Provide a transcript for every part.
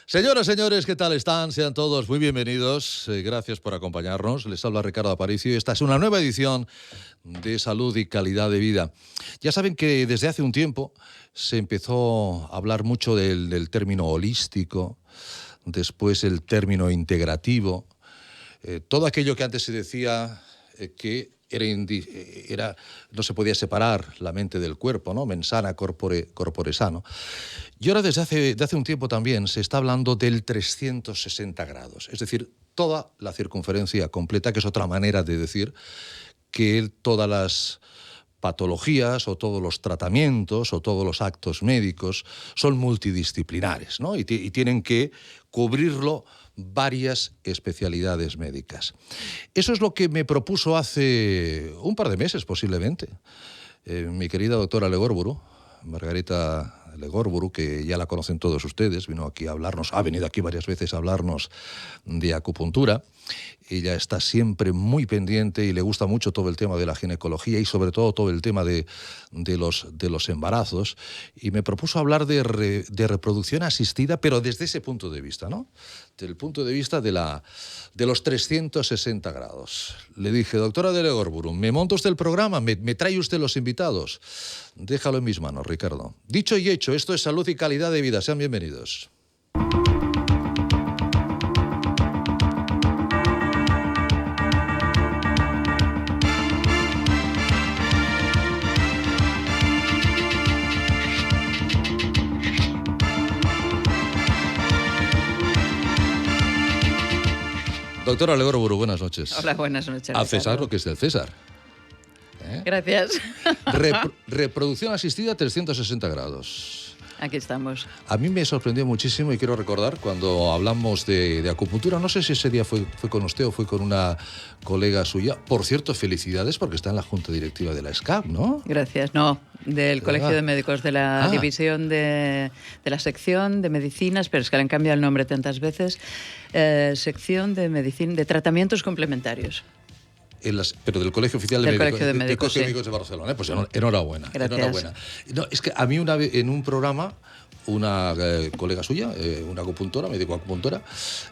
Señoras, señores, ¿qué tal están? Sean todos muy bienvenidos. Gracias por acompañarnos. Les habla Ricardo Aparicio y esta es una nueva edición de Salud y Calidad de Vida. Ya saben que desde hace un tiempo se empezó a hablar mucho del término holístico, después el término integrativo, todo aquello que antes se decía que no se podía separar la mente del cuerpo, ¿no? Mens sana corpore sano. Y ahora desde hace un tiempo también se está hablando del 360 grados, es decir, toda la circunferencia completa, que es otra manera de decir que todas las patologías o todos los tratamientos o todos los actos médicos son multidisciplinares, ¿no? y tienen que cubrirlo varias especialidades médicas. Eso es lo que me propuso hace un par de meses posiblemente mi querida doctora Legorburu, Margarita Legorburu, que ya la conocen todos ustedes, ha venido aquí varias veces a hablarnos de acupuntura. Ella está siempre muy pendiente y le gusta mucho todo el tema de la ginecología y sobre todo el tema de los embarazos. Y me propuso hablar de reproducción asistida, pero desde ese punto de vista, ¿no? Desde el punto de vista de los 360 grados. Le dije, doctora de Legorburu, ¿me monta usted el programa? ¿Me trae usted los invitados? Déjalo en mis manos, Ricardo. Dicho y hecho, esto es Salud y Calidad de Vida. Sean bienvenidos. Doctora Legorburu, buenas noches. Hola, buenas noches. A César lo que es del César. Gracias. Reproducción asistida 360 grados. Aquí estamos. A mí me sorprendió muchísimo y quiero recordar cuando hablamos de acupuntura, no sé si ese día fue con usted o fue con una colega suya. Por cierto, felicidades porque está en la junta directiva de la SCAP, ¿no? Gracias. No, del Colegio de Médicos, de la división de la sección de medicinas, pero es que le han cambiado el nombre tantas veces. Sección de medicina, de tratamientos complementarios. Pero del Colegio Oficial de Médicos de Barcelona. Pues enhorabuena. Gracias. Enhorabuena. No, es que a mí una vez en un programa, una colega suya, una acupuntora, médico acupuntora,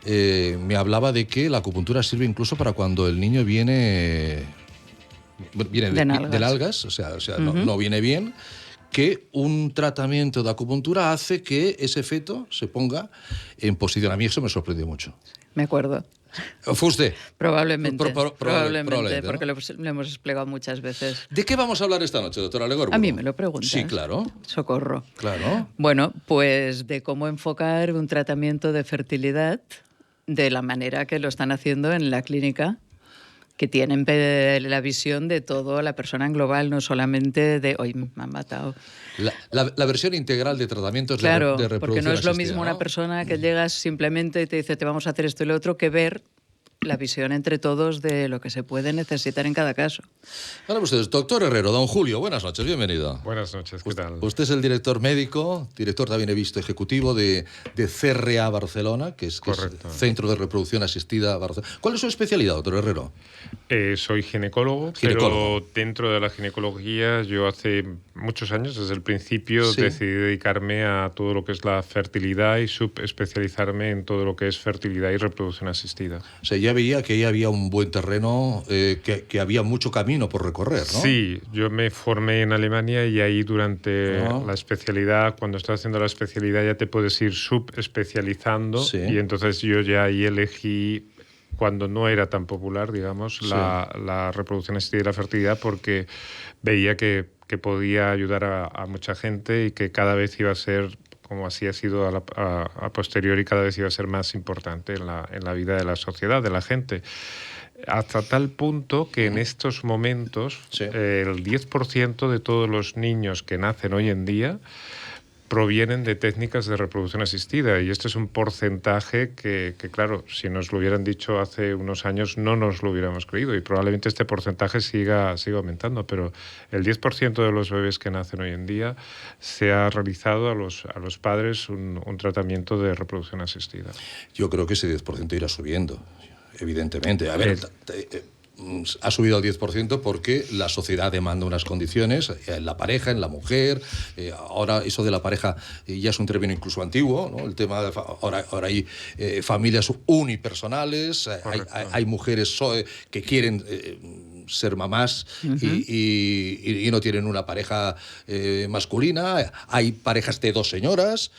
me hablaba de que la acupuntura sirve incluso para cuando el niño viene de nalgas, o sea no viene bien, que un tratamiento de acupuntura hace que ese feto se ponga en posición. A mí eso me sorprendió mucho. Me acuerdo. ¿Fue usted? Probablemente, probablemente, ¿no? porque lo hemos explicado muchas veces. ¿De qué vamos a hablar esta noche, doctora Legorburu? A mí me lo preguntas. Sí, claro. Socorro. Claro. Bueno, pues de cómo enfocar un tratamiento de fertilidad de la manera que lo están haciendo en la clínica, que tienen la visión de toda la persona en global, no solamente de hoy me han matado. La versión integral de tratamientos de reproducción porque no es lo mismo, ¿no? Una persona que llegas simplemente y te dice te vamos a hacer esto y lo otro, que ver la visión entre todos de lo que se puede necesitar en cada caso. Hola, ustedes, doctor Herrero, don Julio, buenas noches, bienvenido. Buenas noches, ¿qué tal? Usted es el director médico, director también he visto ejecutivo de CRA Barcelona, que es Centro de Reproducción Asistida Barcelona. ¿Cuál es su especialidad, doctor Herrero? Soy ginecólogo, pero dentro de la ginecología yo hace muchos años, desde el principio, decidí dedicarme a todo lo que es la fertilidad y subespecializarme en todo lo que es fertilidad y reproducción asistida. O sea, ya veía que ahí había un buen terreno, que había mucho camino por recorrer, ¿no? Sí, yo me formé en Alemania y ahí durante la especialidad, cuando estás haciendo la especialidad ya te puedes ir subespecializando y entonces yo ya ahí elegí, cuando no era tan popular, digamos, la reproducción asistida y la fertilidad, porque veía que podía ayudar a mucha gente y que cada vez iba a ser, como así ha sido a posteriori, cada vez iba a ser más importante en la vida de la sociedad, de la gente. Hasta tal punto que en estos momentos el 10% de todos los niños que nacen hoy en día provienen de técnicas de reproducción asistida, y este es un porcentaje que, claro, si nos lo hubieran dicho hace unos años no nos lo hubiéramos creído, y probablemente este porcentaje siga aumentando, pero el 10% de los bebés que nacen hoy en día se ha realizado a los padres un tratamiento de reproducción asistida. Yo creo que ese 10% irá subiendo, evidentemente. A ver, ha subido al 10% porque la sociedad demanda unas condiciones en la pareja, en la mujer. Ahora eso de la pareja ya es un término incluso antiguo, ¿no? El tema de ahora hay familias unipersonales, hay mujeres que quieren ser mamás y no tienen una pareja masculina. Hay parejas de dos señoras,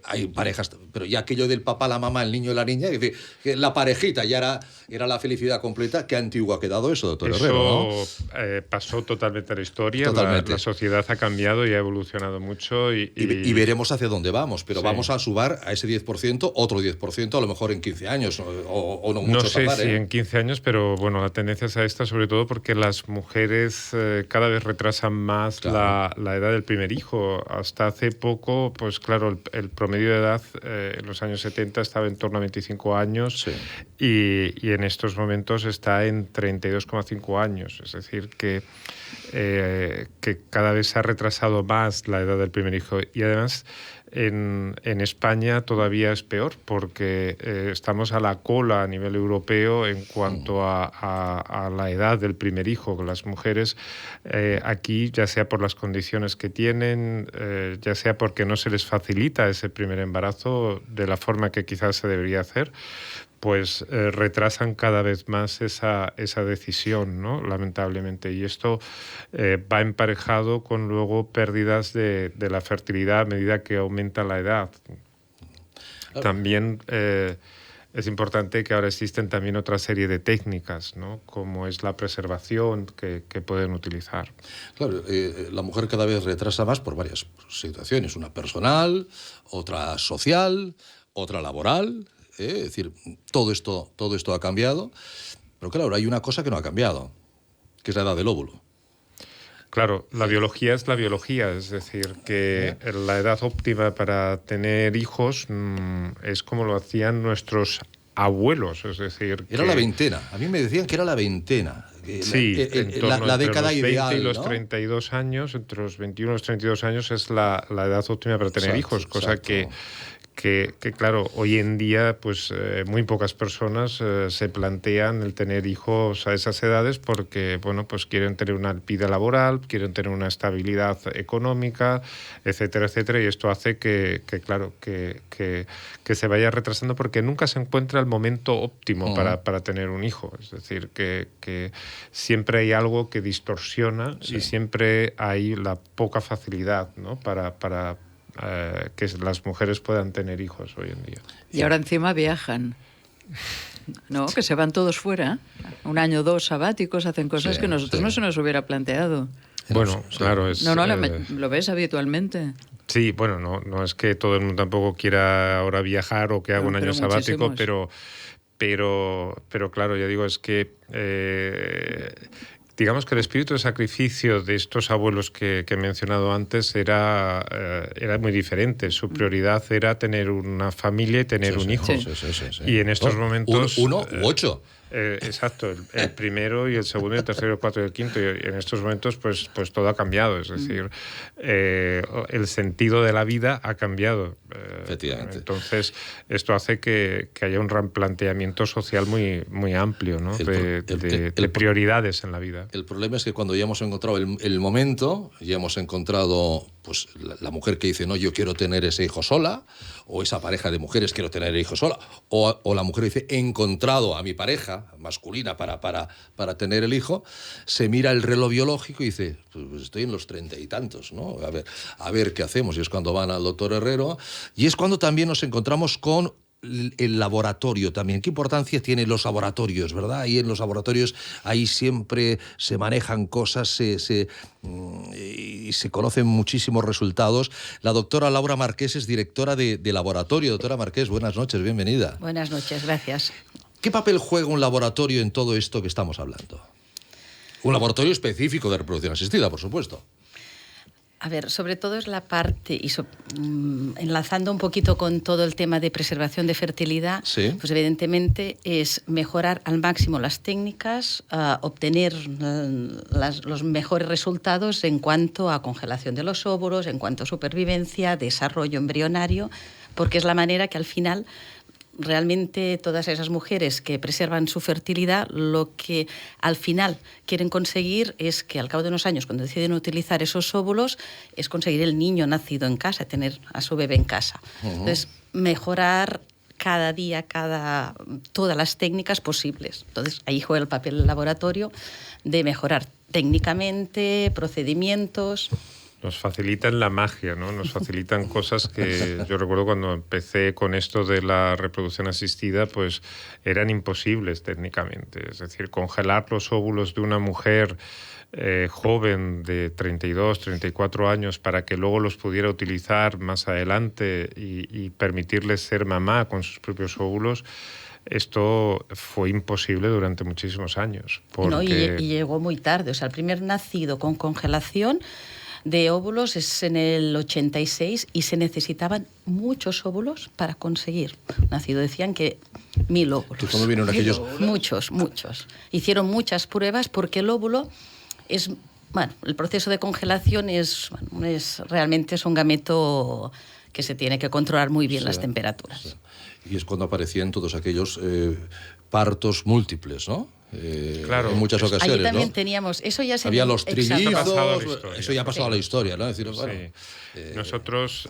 hay parejas, pero ya aquello del papá, la mamá, el niño y la niña, es decir, que la parejita ya era la felicidad completa. Qué antiguo ha quedado eso, doctor Herrero, ¿no? Pasó totalmente a la historia. Totalmente. La sociedad ha cambiado y ha evolucionado mucho. Y veremos hacia dónde vamos, pero sí, vamos a sumar a ese 10%, otro 10%, a lo mejor en 15 años, o no mucho. No sé si en 15 años, pero bueno, la tendencia es a esta, sobre todo porque las mujeres cada vez retrasan más, claro, la edad del primer hijo. Hasta hace poco, pues claro, el promedio de edad en los años 70 estaba en torno a 25 años, sí, y en estos momentos está en 32,5 años. Es decir, que cada vez se ha retrasado más la edad del primer hijo. Y además en España todavía es peor, porque estamos a la cola a nivel europeo en cuanto a la edad del primer hijo. Las mujeres aquí, ya sea por las condiciones que tienen, ya sea porque no se les facilita ese primer embarazo de la forma que quizás se debería hacer, pues retrasan cada vez más esa decisión, ¿no? Lamentablemente. Y esto va emparejado con luego pérdidas de la fertilidad a medida que aumenta la edad. También es importante que ahora existen también otra serie de técnicas, ¿no? Como es la preservación que pueden utilizar. Claro, la mujer cada vez retrasa más por varias situaciones. Una personal, otra social, otra laboral. Es decir, todo esto ha cambiado, pero claro, hay una cosa que no ha cambiado, que es la edad del óvulo. Claro, la biología es la biología, es decir, que la edad óptima para tener hijos es como lo hacían nuestros abuelos, es decir... Era la veintena, a mí me decían que era la veintena. Sí, la década ideal, entre los 20 y los ¿no? 32 años, entre los 21 y los 32 años es la edad óptima para tener hijos, cosa que claro, hoy en día pues muy pocas personas se plantean el tener hijos a esas edades porque, bueno, pues quieren tener una vida laboral, quieren tener una estabilidad económica, etcétera, etcétera, y esto hace que se vaya retrasando porque nunca se encuentra el momento óptimo para tener un hijo. Es decir, que siempre hay algo que distorsiona, sí, y siempre hay la poca facilidad, ¿no? para que las mujeres puedan tener hijos hoy en día. Y ahora encima viajan, ¿no? Que se van todos fuera, un año o dos sabáticos, hacen cosas que nosotros no se nos hubiera planteado. Bueno, claro, es... No, lo ves habitualmente. Sí, bueno, no es que todo el mundo tampoco quiera ahora viajar o que haga un año sabático, pero claro, ya digo, es que... digamos que el espíritu de sacrificio de estos abuelos que he mencionado antes era muy diferente. Su prioridad era tener una familia y tener un hijo. Sí. Y en estos momentos... Uno u 8. Exacto, el primero y el segundo y el tercero, el cuarto y el quinto. Y en estos momentos pues todo ha cambiado. Es decir, el sentido de la vida ha cambiado. Efectivamente. Entonces, esto hace que haya un replanteamiento social muy amplio, ¿no? de prioridades en la vida. El problema es que cuando ya hemos encontrado el momento, ya hemos encontrado pues la mujer que dice, no, yo quiero tener ese hijo sola, o esa pareja de mujeres quiero tener el hijo sola, o la mujer dice, he encontrado a mi pareja masculina para tener el hijo, se mira el reloj biológico y dice, pues estoy en los 30 y tantos, ¿no? A ver qué hacemos. Y es cuando van al doctor Herrero, y es cuando también nos encontramos con el laboratorio también. ¿Qué importancia tienen los laboratorios, verdad? Y en los laboratorios ahí siempre se manejan cosas y se conocen muchísimos resultados. La doctora Laura Marqués es directora de laboratorio. Doctora Marqués, buenas noches, bienvenida. Buenas noches, gracias. ¿Qué papel juega un laboratorio en todo esto que estamos hablando? Un laboratorio específico de reproducción asistida, por supuesto. A ver, sobre todo es la parte, enlazando un poquito con todo el tema de preservación de fertilidad, sí, pues evidentemente es mejorar al máximo las técnicas, obtener los mejores resultados en cuanto a congelación de los óvulos, en cuanto a supervivencia, desarrollo embrionario, porque es la manera que al final realmente todas esas mujeres que preservan su fertilidad, lo que al final quieren conseguir es que al cabo de unos años, cuando deciden utilizar esos óvulos, es conseguir el niño nacido en casa, tener a su bebé en casa. Entonces, mejorar cada día, todas las técnicas posibles. Entonces, ahí juega el papel del laboratorio de mejorar técnicamente, procedimientos. Nos facilitan la magia, ¿no? Nos facilitan cosas que yo recuerdo cuando empecé con esto de la reproducción asistida, pues eran imposibles técnicamente. Es decir, congelar los óvulos de una mujer joven de 32, 34 años para que luego los pudiera utilizar más adelante y permitirles ser mamá con sus propios óvulos, esto fue imposible durante muchísimos años. Porque... y llegó muy tarde. O sea, el primer nacido con congelación de óvulos es en el 86 y se necesitaban muchos óvulos para conseguir. Nacido decían que 1000 óvulos. ¿Cómo vinieron aquellos? Muchos. Hicieron muchas pruebas porque el óvulo es... Bueno, el proceso de congelación realmente es un gameto que se tiene que controlar muy bien las temperaturas. Sí. Y es cuando aparecían todos aquellos partos múltiples, ¿no? Claro. En muchas ocasiones, ahí también ¿no? teníamos, eso ya se... Había los trillizos, eso ya ha pasado a la historia, ¿no? Es decir, bueno, nosotros,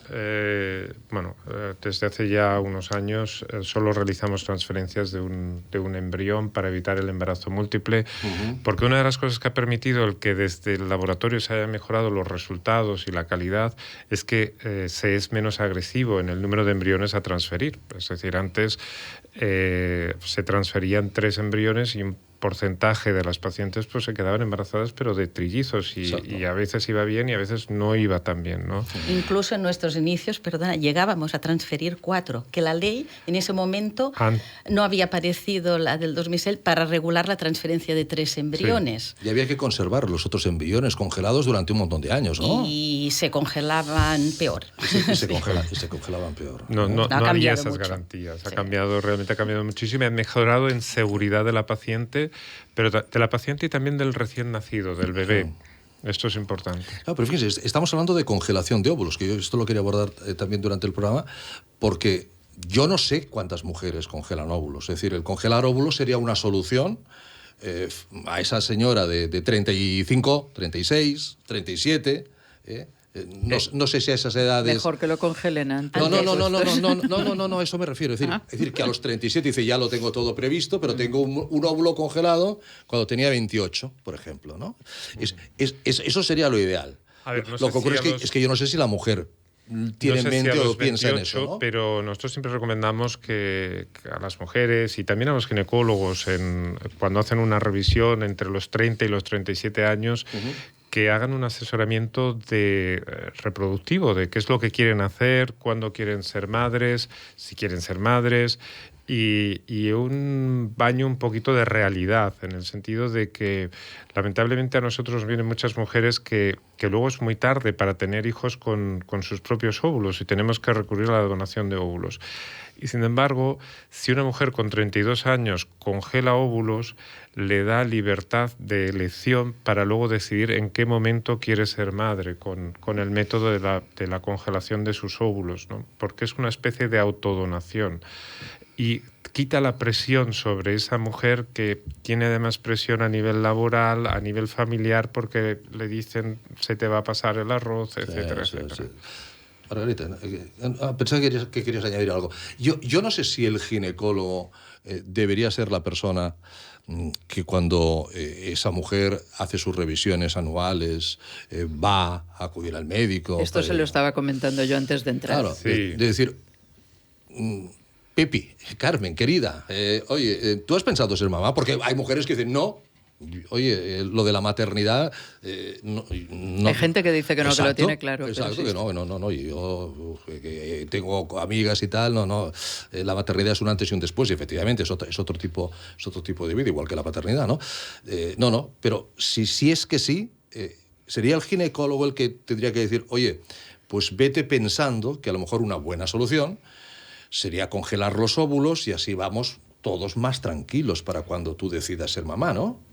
desde hace ya unos años solo realizamos transferencias de un embrión para evitar el embarazo múltiple, porque una de las cosas que ha permitido el que desde el laboratorio se hayan mejorado los resultados y la calidad es que se es menos agresivo en el número de embriones a transferir. Es decir, antes se transferían 3 embriones y un porcentaje de las pacientes pues se quedaban embarazadas, pero de trillizos, y a veces iba bien y a veces no iba tan bien, ¿no? Incluso en nuestros inicios, llegábamos a transferir 4, que la ley en ese momento no había aparecido, la del 2006, para regular la transferencia de 3 embriones. Sí. Y había que conservar los otros embriones congelados durante un montón de años, ¿no? Y se congelaban peor. Y se congelaban peor. No había esas garantías. Sí. Realmente ha cambiado muchísimo y ha mejorado en seguridad de la paciente, pero de la paciente y también del recién nacido, del bebé. Esto es importante. Pero fíjense, estamos hablando de congelación de óvulos, que yo esto lo quería abordar también durante el programa, porque yo no sé cuántas mujeres congelan óvulos. Es decir, el congelar óvulos sería una solución a esa señora de 35, 36, 37... No sé si a esas edades... Mejor que lo congelen antes. No, eso me refiero. Es decir, que a los 37 dice, ya lo tengo todo previsto, pero tengo un óvulo congelado cuando tenía 28, por ejemplo, ¿no? Eso sería lo ideal. A ver, lo que ocurre es que yo no sé si la mujer tiene en mente o piensa en eso, ¿no? Pero nosotros siempre recomendamos que a las mujeres y también a los ginecólogos, cuando hacen una revisión entre los 30 y los 37 años, que hagan un asesoramiento reproductivo, de qué es lo que quieren hacer, cuándo quieren ser madres, si quieren ser madres, y un baño un poquito de realidad, en el sentido de que lamentablemente a nosotros nos vienen muchas mujeres que luego es muy tarde para tener hijos con sus propios óvulos y tenemos que recurrir a la donación de óvulos. Y sin embargo, si una mujer con 32 años congela óvulos, le da libertad de elección para luego decidir en qué momento quiere ser madre con el método de la congelación de sus óvulos, ¿no? Porque es una especie de autodonación y quita la presión sobre esa mujer, que tiene además presión a nivel laboral, a nivel familiar, porque le dicen se te va a pasar el arroz, etcétera, etcétera. Sí. Margarita, pensaba que querías añadir algo. Yo no sé si el ginecólogo debería ser la persona que cuando esa mujer hace sus revisiones anuales va a acudir al médico. Esto se lo estaba comentando yo antes de entrar. Claro, sí. de decir, Pepi, Carmen, querida, oye, ¿tú has pensado ser mamá? Porque hay mujeres que dicen, no. Oye, lo de la maternidad... no, hay gente que dice que no, exacto, que lo tiene claro. Exacto, que no. Yo que tengo amigas y tal, la maternidad es un antes y un después, y efectivamente es otro tipo de vida, igual que la paternidad, ¿no? Pero si es que sí, sería el ginecólogo el que tendría que decir, oye, pues vete pensando que a lo mejor una buena solución sería congelar los óvulos y así vamos todos más tranquilos para cuando tú decidas ser mamá, ¿no?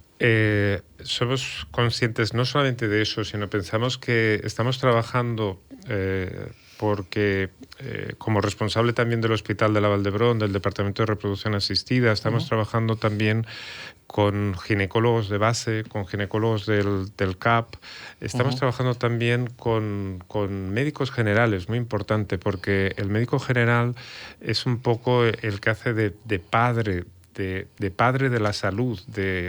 Somos conscientes no solamente de eso, sino pensamos que estamos trabajando porque como responsable también del Hospital de la Valdebrón, del Departamento de Reproducción Asistida, estamos trabajando también con ginecólogos de base, con ginecólogos del CAP. Estamos trabajando también con médicos generales, muy importante, porque el médico general es un poco el que hace de padre, de padre de la salud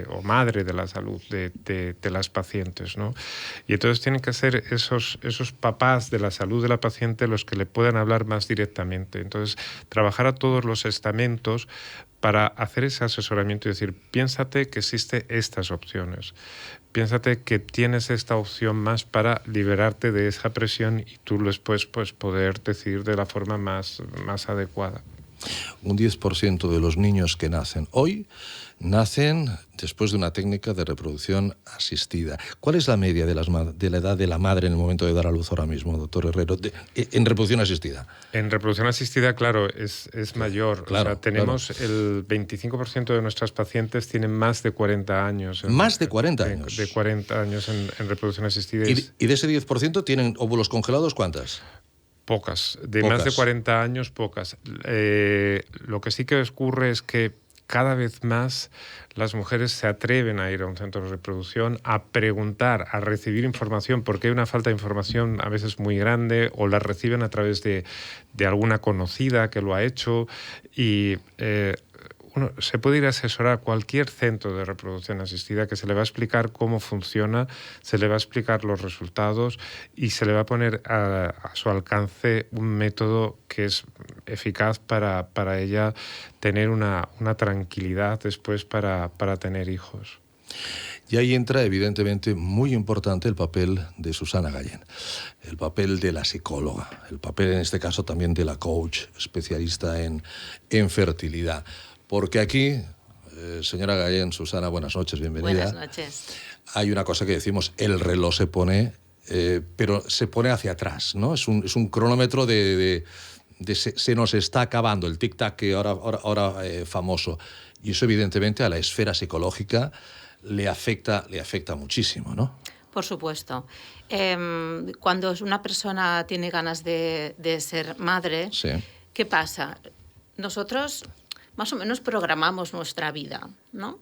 o madre de la salud de las pacientes, ¿no? Y entonces tienen que ser esos papás de la salud de la paciente los que le puedan hablar más directamente. Entonces, trabajar a todos los estamentos para hacer ese asesoramiento y decir, piénsate que existen estas opciones, piénsate que tienes esta opción más para liberarte de esa presión y tú después pues, poder decidir de la forma más adecuada. Un 10% de los niños que nacen hoy nacen después de una técnica de reproducción asistida. ¿Cuál es la media de la edad de la madre en el momento de dar a luz ahora mismo, doctor Herrero, en reproducción asistida? En reproducción asistida, claro, es mayor. Claro, o sea, tenemos el 25% de nuestras pacientes tienen más de 40 años. ¿Más de 40 años? De 40 años en reproducción asistida. ¿Y de ese 10% tienen óvulos congelados cuántas? Pocas. Más de 40 años, pocas. Lo que sí que ocurre es que cada vez más las mujeres se atreven a ir a un centro de reproducción, a preguntar, a recibir información, porque hay una falta de información a veces muy grande, o la reciben a través de alguna conocida que lo ha hecho, y uno se puede ir a asesorar a cualquier centro de reproducción asistida, que se le va a explicar cómo funciona, se le va a explicar los resultados y se le va a poner a su alcance un método que es eficaz para ella tener una tranquilidad después para tener hijos. Y ahí entra, evidentemente, muy importante el papel de Susana Gallén, el papel de la psicóloga, el papel, en este caso, también de la coach especialista en fertilidad. Porque aquí, señora Gallén, Susana, buenas noches, bienvenida. Buenas noches. Hay una cosa que decimos, el reloj se pone, pero se pone hacia atrás, ¿no? Es un cronómetro de se nos está acabando, el tic-tac que ahora famoso. Y eso, evidentemente, a la esfera psicológica le afecta muchísimo, ¿no? Por supuesto. Cuando una persona tiene ganas de ser madre, sí. ¿Qué pasa? Nosotros más o menos programamos nuestra vida, ¿no?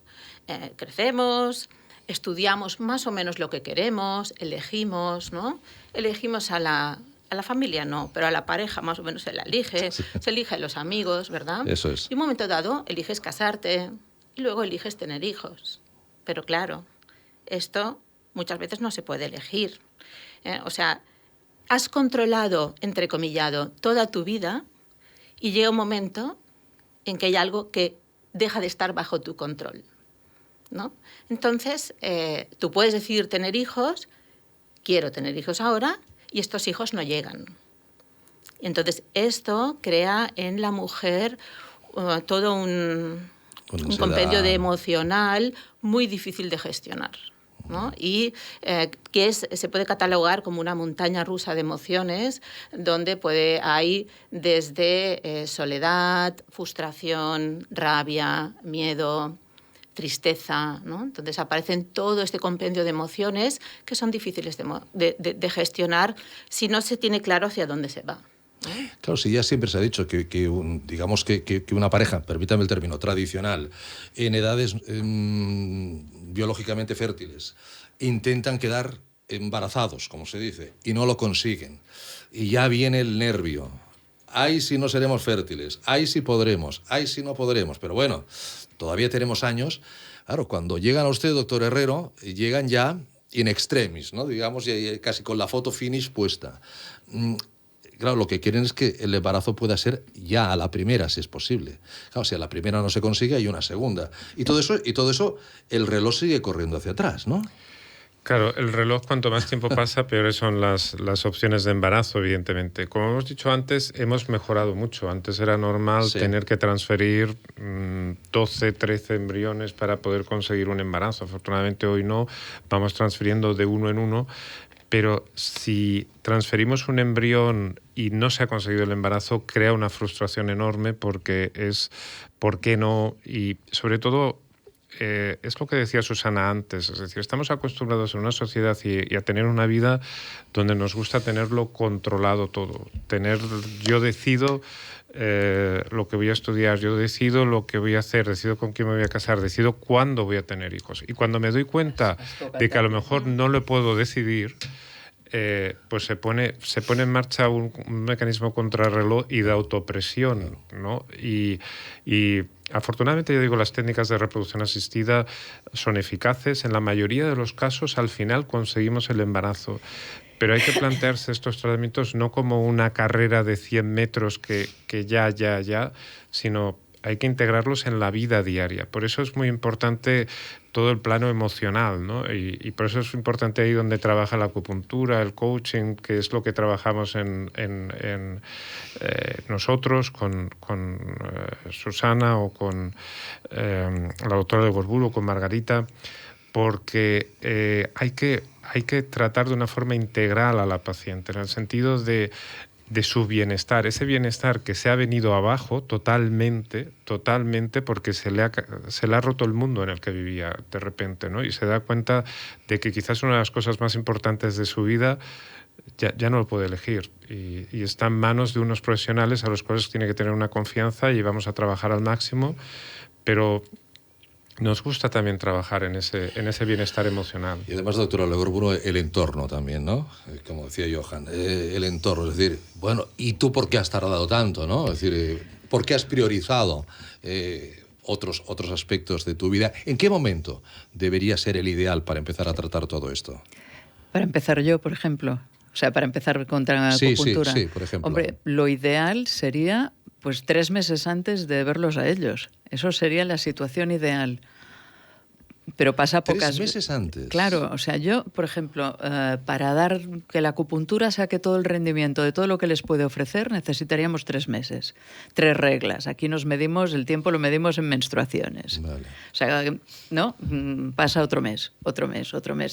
Crecemos, estudiamos más o menos lo que queremos, elegimos, ¿no? Elegimos a la familia no, pero a la pareja más o menos se la elige, sí. Se elige a los amigos, ¿verdad? Eso es. Y un momento dado eliges casarte y luego eliges tener hijos. Pero claro, esto muchas veces no se puede elegir. O sea, has controlado, entrecomillado, toda tu vida y llega un momento en que hay algo que deja de estar bajo tu control, ¿no? Entonces, tú puedes decidir tener hijos, quiero tener hijos ahora, y estos hijos no llegan. Entonces, esto crea en la mujer todo un compendio de emocional muy difícil de gestionar, ¿no? Y que se puede catalogar como una montaña rusa de emociones donde hay desde soledad, frustración, rabia, miedo, tristeza, ¿no? Entonces aparecen todo este compendio de emociones que son difíciles de gestionar si no se tiene claro hacia dónde se va. Claro, sí, ya siempre se ha dicho que una pareja, permítame el término, tradicional, en edades biológicamente fértiles, intentan quedar embarazados, como se dice, y no lo consiguen. Y ya viene el nervio. Ay, si no seremos fértiles, ay, si podremos, ay, si no podremos. Pero bueno, todavía tenemos años. Claro, cuando llegan a usted, doctor Herrero, llegan ya in extremis, ¿no? Digamos, ya casi con la foto finish puesta. Claro, lo que quieren es que el embarazo pueda ser ya a la primera, si es posible. Claro, si a la primera no se consigue, hay una segunda. Y todo eso, el reloj sigue corriendo hacia atrás, ¿no? Claro, el reloj cuanto más tiempo pasa, peores son las opciones de embarazo, evidentemente. Como hemos dicho antes, hemos mejorado mucho. Antes era normal tener que transferir 12, 13 embriones para poder conseguir un embarazo. Afortunadamente hoy no, vamos transfiriendo de uno en uno. Pero si transferimos un embrión y no se ha conseguido el embarazo, crea una frustración enorme porque es ¿por qué no? Y sobre todo es lo que decía Susana antes, es decir, estamos acostumbrados en una sociedad y a tener una vida donde nos gusta tenerlo controlado todo. Yo decido lo que voy a estudiar, yo decido lo que voy a hacer, decido con quién me voy a casar, decido cuándo voy a tener hijos. Y cuando me doy cuenta de que a lo mejor no lo puedo decidir, pues se pone en marcha un mecanismo contrarreloj y de autopresión, ¿no? Y afortunadamente, yo digo, las técnicas de reproducción asistida son eficaces. En la mayoría de los casos, al final, conseguimos el embarazo. Pero hay que plantearse estos tratamientos no como una carrera de 100 metros que ya, sino hay que integrarlos en la vida diaria. Por eso es muy importante todo el plano emocional, ¿no? Y por eso es importante ahí donde trabaja la acupuntura, el coaching, que es lo que trabajamos en nosotros con Susana o con la doctora de Borburu, con Margarita, porque hay que tratar de una forma integral a la paciente, en el sentido de su bienestar, ese bienestar que se ha venido abajo totalmente, porque se le ha roto el mundo en el que vivía de repente, ¿no? Y se da cuenta de que quizás una de las cosas más importantes de su vida ya no lo puede elegir y está en manos de unos profesionales a los cuales tiene que tener una confianza y vamos a trabajar al máximo, pero nos gusta también trabajar en ese bienestar emocional. Y además, doctora Legorburu, el entorno también, ¿no? Como decía Johan, el entorno, es decir, bueno, ¿y tú por qué has tardado tanto, no? Es decir, ¿por qué has priorizado otros aspectos de tu vida? ¿En qué momento debería ser el ideal para empezar a tratar todo esto? Para empezar yo, por ejemplo. O sea, para empezar contra la acupuntura. Sí, por ejemplo. Hombre, lo ideal sería pues 3 meses antes de verlos a ellos. Eso sería la situación ideal. Pero pasa pocas... 3 meses antes. Claro, o sea, yo, por ejemplo, para dar que la acupuntura saque todo el rendimiento de todo lo que les puede ofrecer, necesitaríamos 3 meses. 3 reglas. Aquí nos medimos, el tiempo lo medimos en menstruaciones. Vale. O sea, ¿no? Pasa otro mes,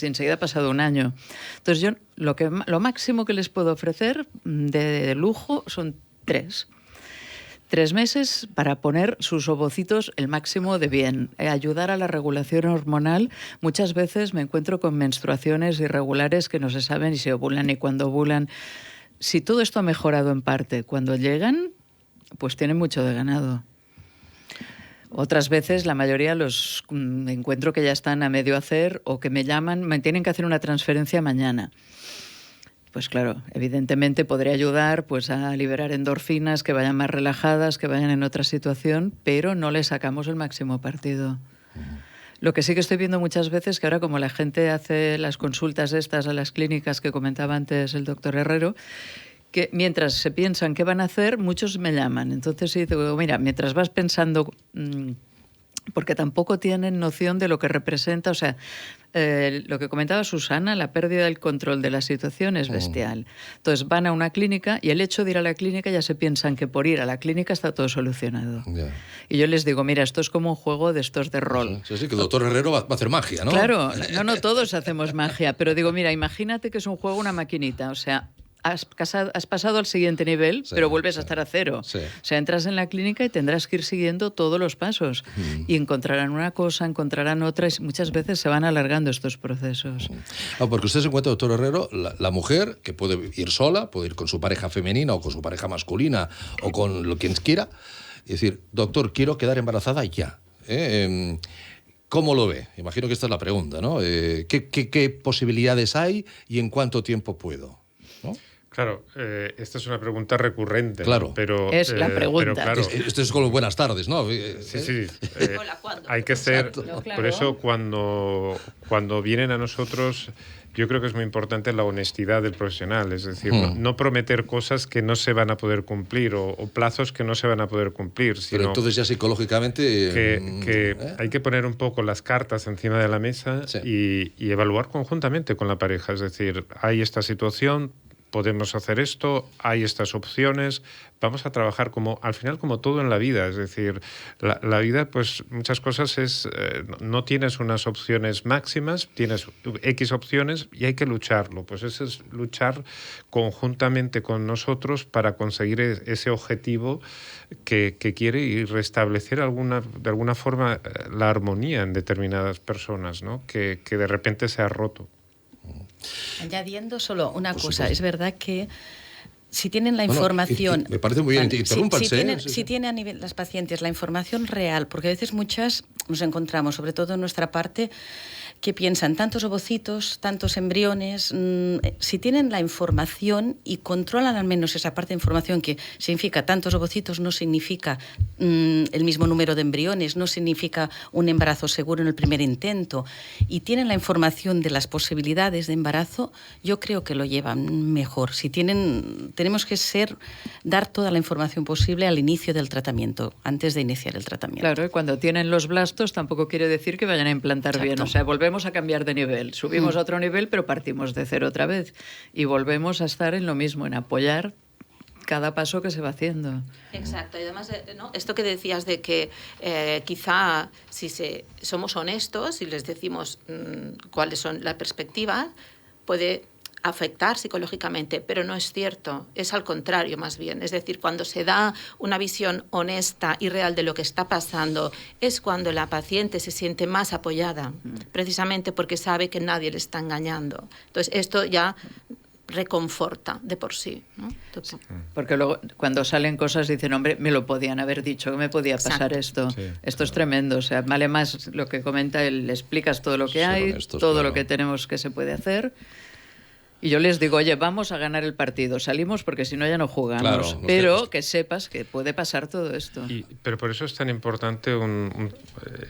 y enseguida ha pasado un año. Entonces yo, lo máximo que les puedo ofrecer de lujo son 3 meses para poner sus ovocitos el máximo de bien, ayudar a la regulación hormonal. Muchas veces me encuentro con menstruaciones irregulares que no se saben si ovulan ni cuándo ovulan. Si todo esto ha mejorado en parte, cuando llegan, pues tienen mucho de ganado. Otras veces, la mayoría los encuentro que ya están a medio hacer o que me llaman, me tienen que hacer una transferencia mañana. Pues claro, evidentemente podría ayudar pues, a liberar endorfinas, que vayan más relajadas, que vayan en otra situación, pero no le sacamos el máximo partido. Lo que sí que estoy viendo muchas veces, que ahora como la gente hace las consultas estas a las clínicas que comentaba antes el doctor Herrero, que mientras se piensan qué van a hacer, muchos me llaman. Entonces sí digo, mira, mientras vas pensando... porque tampoco tienen noción de lo que representa, o sea, lo que comentaba Susana, la pérdida del control de la situación es bestial. Entonces van a una clínica y el hecho de ir a la clínica ya se piensan que por ir a la clínica está todo solucionado. Yeah. Y yo les digo, mira, esto es como un juego de estos de rol. Sí, que el doctor Herrero va a hacer magia, ¿no? Claro, no todos hacemos magia, pero digo, mira, imagínate que es un juego, una maquinita, o sea... Has pasado al siguiente nivel, sí, pero vuelves a estar a 0. Sí. O sea, entras en la clínica y tendrás que ir siguiendo todos los pasos. Y encontrarán una cosa, encontrarán otra, y muchas veces se van alargando estos procesos. Porque usted se encuentra, doctor Herrero, la mujer que puede ir sola, puede ir con su pareja femenina o con su pareja masculina o con quien quiera, y decir, doctor, quiero quedar embarazada ya. ¿Cómo lo ve? Imagino que esta es la pregunta, ¿no? ¿Qué posibilidades hay y en cuánto tiempo puedo? ¿No? Claro, esta es una pregunta recurrente. Claro. ¿no? Pero, es la pregunta. Pero claro, esto es como buenas tardes, ¿no? Sí. Hay que ser... No, claro. Por eso cuando vienen a nosotros, yo creo que es muy importante la honestidad del profesional. Es decir, no prometer cosas que no se van a poder cumplir o plazos que no se van a poder cumplir. Sino pero entonces ya psicológicamente... Que hay que poner un poco las cartas encima de la mesa y evaluar conjuntamente con la pareja. Es decir, hay esta situación... podemos hacer esto, hay estas opciones, vamos a trabajar al final como todo en la vida, es decir, la vida, pues muchas cosas no tienes unas opciones máximas, tienes X opciones y hay que lucharlo, pues eso es luchar conjuntamente con nosotros para conseguir ese objetivo que quiere y restablecer de alguna forma la armonía en determinadas personas, ¿no? que de repente se ha roto. Añadiendo solo una cosa, es verdad que si tienen la información... me parece muy bien, interrúmpanse. Si tienen a nivel las pacientes la información real, porque a veces muchas nos encontramos, sobre todo en nuestra parte, que piensan tantos ovocitos, tantos embriones, si tienen la información y controlan al menos esa parte de información que significa tantos ovocitos, no significa el mismo número de embriones, no significa un embarazo seguro en el primer intento, y tienen la información de las posibilidades de embarazo, yo creo que lo llevan mejor. Tenemos que dar toda la información posible al inicio del tratamiento, antes de iniciar el tratamiento. Claro, y cuando tienen los blastos tampoco quiere decir que vayan a implantar Exacto. bien, o sea, volvemos a cambiar de nivel, subimos a otro nivel, pero partimos de cero otra vez y volvemos a estar en lo mismo, en apoyar cada paso que se va haciendo. Exacto, y además, ¿no? Esto que decías de que quizá si somos honestos y les decimos cuáles son las perspectivas, puede afectar psicológicamente, pero no es cierto, es al contrario más bien. Es decir, cuando se da una visión honesta y real de lo que está pasando, es cuando la paciente se siente más apoyada, precisamente porque sabe que nadie le está engañando. Entonces, esto ya reconforta de por sí, ¿no? Sí. Porque luego cuando salen cosas dicen, hombre, me lo podían haber dicho, que me podía pasar esto. Sí, esto es tremendo, o sea, vale más lo que comenta él, le explicas todo lo que hay, todo lo que tenemos que se puede hacer. Y yo les digo, oye, vamos a ganar el partido, salimos porque si no ya no jugamos, claro, pero que sepas que puede pasar todo esto. Pero por eso es tan importante,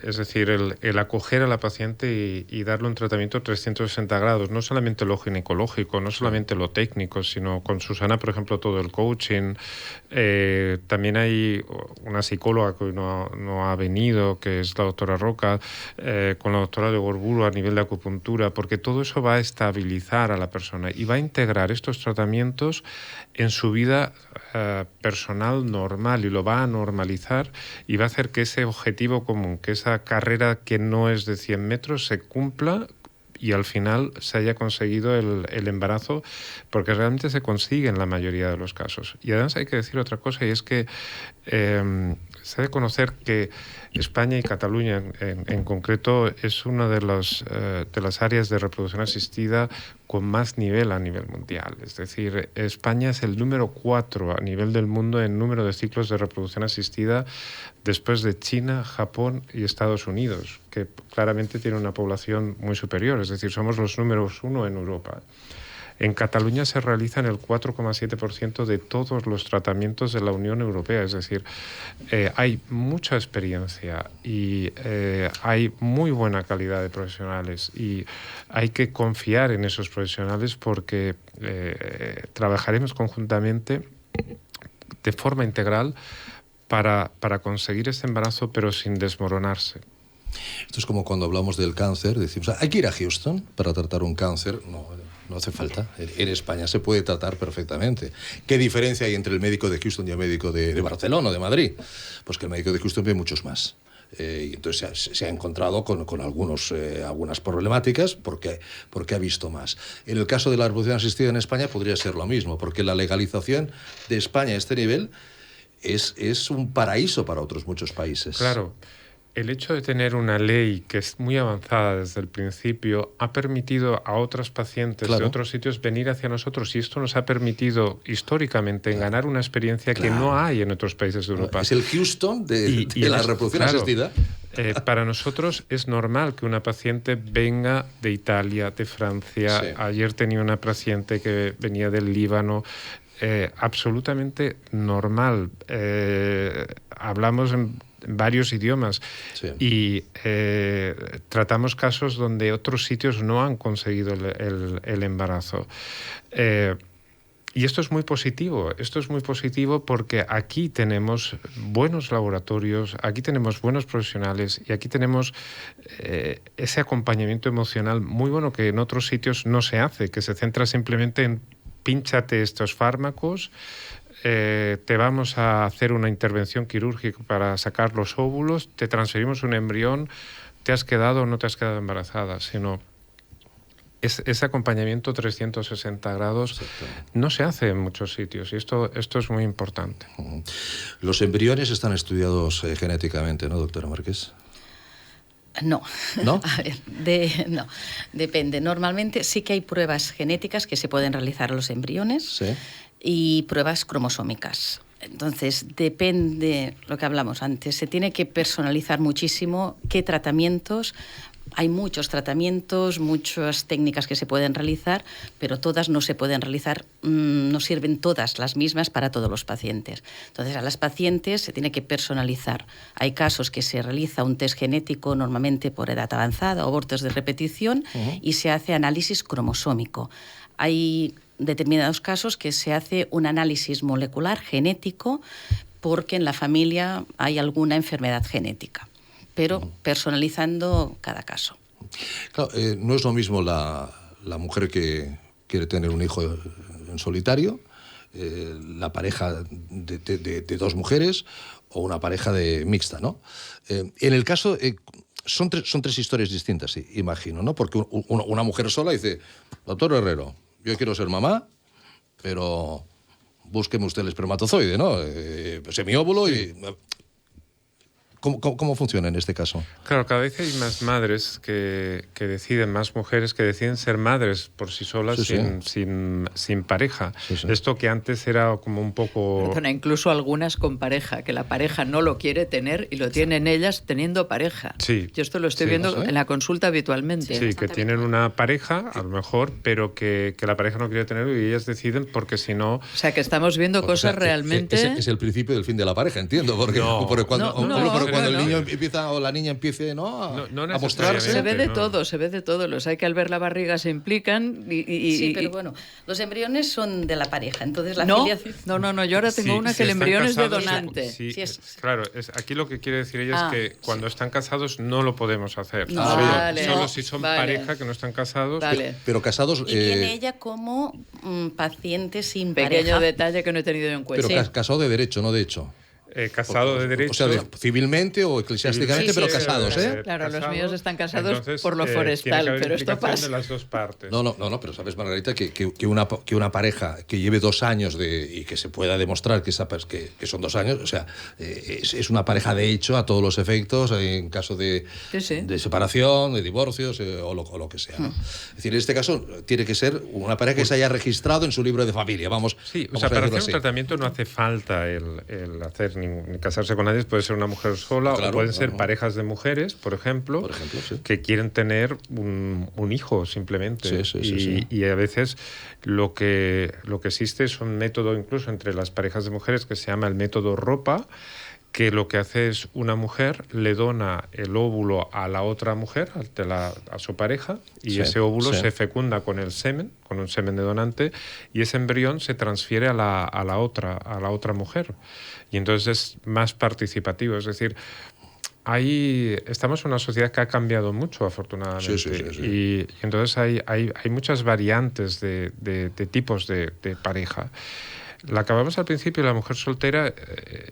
es decir, el acoger a la paciente y darle un tratamiento 360 grados, no solamente lo ginecológico, no solamente lo técnico, sino con Susana, por ejemplo, todo el coaching. También hay una psicóloga que hoy no ha venido, que es la doctora Roca, con la doctora de Gorburu a nivel de acupuntura, porque todo eso va a estabilizar a la persona y va a integrar estos tratamientos en su vida personal normal y lo va a normalizar y va a hacer que ese objetivo común, que esa carrera que no es de 100 metros se cumpla y al final se haya conseguido el embarazo, porque realmente se consigue en la mayoría de los casos. Y además hay que decir otra cosa, y es que se ha de conocer que España y Cataluña en concreto es una de las áreas de reproducción asistida con más nivel a nivel mundial. Es decir, España es el número 4 a nivel del mundo en número de ciclos de reproducción asistida después de China, Japón y Estados Unidos, que claramente tiene una población muy superior. Es decir, somos los números 1 en Europa. En Cataluña se realizan el 4,7% de todos los tratamientos de la Unión Europea, es decir, hay mucha experiencia y hay muy buena calidad de profesionales y hay que confiar en esos profesionales porque trabajaremos conjuntamente de forma integral para conseguir este embarazo, pero sin desmoronarse. Esto es como cuando hablamos del cáncer, decimos, ¿hay que ir a Houston para tratar un cáncer? No hace falta. En España se puede tratar perfectamente. ¿Qué diferencia hay entre el médico de Houston y el médico de Barcelona o de Madrid? Pues que el médico de Houston ve muchos más. Y entonces se ha encontrado con algunas problemáticas porque ha visto más. En el caso de la reproducción asistida en España podría ser lo mismo, porque la legalización de España a este nivel es un paraíso para otros muchos países. Claro. El hecho de tener una ley que es muy avanzada desde el principio ha permitido a otros pacientes de otros sitios venir hacia nosotros y esto nos ha permitido históricamente ganar una experiencia que no hay en otros países de Europa. Es el Houston de la reproducción asistida. Para nosotros es normal que una paciente venga de Italia, de Francia. Sí. Ayer tenía una paciente que venía del Líbano. Absolutamente normal. Hablamos en varios idiomas y tratamos casos donde otros sitios no han conseguido el embarazo. Y esto es muy positivo. Esto es muy positivo porque aquí tenemos buenos laboratorios, aquí tenemos buenos profesionales y aquí tenemos ese acompañamiento emocional muy bueno que en otros sitios no se hace, que se centra simplemente en pínchate estos fármacos, te vamos a hacer una intervención quirúrgica para sacar los óvulos, te transferimos un embrión, te has quedado o no te has quedado embarazada, sino ese acompañamiento 360 grados no se hace en muchos sitios y esto es muy importante. Los embriones están estudiados genéticamente, ¿no, doctora Márquez? No. ¿No? A ver, no, depende. Normalmente sí que hay pruebas genéticas que se pueden realizar a los embriones, sí, y pruebas cromosómicas. Entonces, depende lo que hablamos antes. Se tiene que personalizar muchísimo qué tratamientos. Hay muchos tratamientos, muchas técnicas que se pueden realizar, pero todas no se pueden realizar, no sirven todas las mismas para todos los pacientes. Entonces, a las pacientes se tiene que personalizar. Hay casos que se realiza un test genético normalmente por edad avanzada o abortos de repetición, y se hace análisis cromosómico. Hay determinados casos que se hace un análisis molecular genético porque en la familia hay alguna enfermedad genética, pero personalizando cada caso. Claro, no es lo mismo la mujer que quiere tener un hijo en solitario, la pareja de dos mujeres o una pareja mixta, ¿no? En el caso... Son tres historias distintas, sí, imagino, ¿no? Porque una mujer sola dice, doctor Herrero, yo quiero ser mamá, pero búsqueme usted el espermatozoide, ¿no? Semióvulo, sí. Y... ¿Cómo funciona en este caso? Claro, cada vez hay más madres que deciden, más mujeres que deciden ser madres por sí solas, sí, sin pareja. Sí, sí. Esto que antes era como un poco... Perdona, incluso algunas con pareja, que la pareja no lo quiere tener y lo tienen ellas teniendo pareja. Sí. Yo esto lo estoy viendo en la consulta habitualmente. Sí, que tienen una pareja, a lo mejor, pero que la pareja no quiere tener y ellas deciden porque si no... O sea, que estamos viendo cosas realmente... Es el principio del fin de la pareja, entiendo, porque, cuando el niño empieza o la niña empiece, ¿no? A mostrarse. Se ve de todo, se ve de todo. Los hay que al ver la barriga se implican sí, pero bueno, los embriones son de la pareja, entonces la filiación... No, yo ahora tengo una que el embrión es de donante. Sí, claro, aquí lo que quiere decir ella es que cuando están casados no lo podemos hacer. Solo si son pareja que no están casados. Pero casados... Y viene ella como paciente sin pareja. Pequeño detalle que no he tenido en cuenta. Pero casado de derecho, no de hecho. Casado de derecho. O sea, civilmente o eclesiásticamente, pero casados, ¿eh? Claro, casados, los míos están casados entonces, por lo forestal, pero esto pasa. De las dos partes. No, pero sabes, Margarita, que una pareja que lleve 2 años y que se pueda demostrar que son 2 años, o sea, es una pareja de hecho a todos los efectos en caso de separación, de divorcios o lo que sea, ¿no? Es decir, en este caso tiene que ser una pareja que se haya registrado en su libro de familia, vamos. Sí, o sea, para hacer un tratamiento no hace falta el hacer ni casarse con nadie, puede ser una mujer sola, o pueden ser parejas de mujeres, por ejemplo, sí, que quieren tener un hijo simplemente. Y a veces lo que existe es un método incluso entre las parejas de mujeres que se llama el método ropa, que lo que hace es una mujer le dona el óvulo a la otra mujer, a su pareja, y ese óvulo se fecunda con el semen, con un semen de donante, y ese embrión se transfiere a la otra mujer. Y entonces es más participativo, es decir, estamos en una sociedad que ha cambiado mucho, afortunadamente, sí. Y entonces hay muchas variantes de tipos de pareja. La que hablamos al principio, la mujer soltera,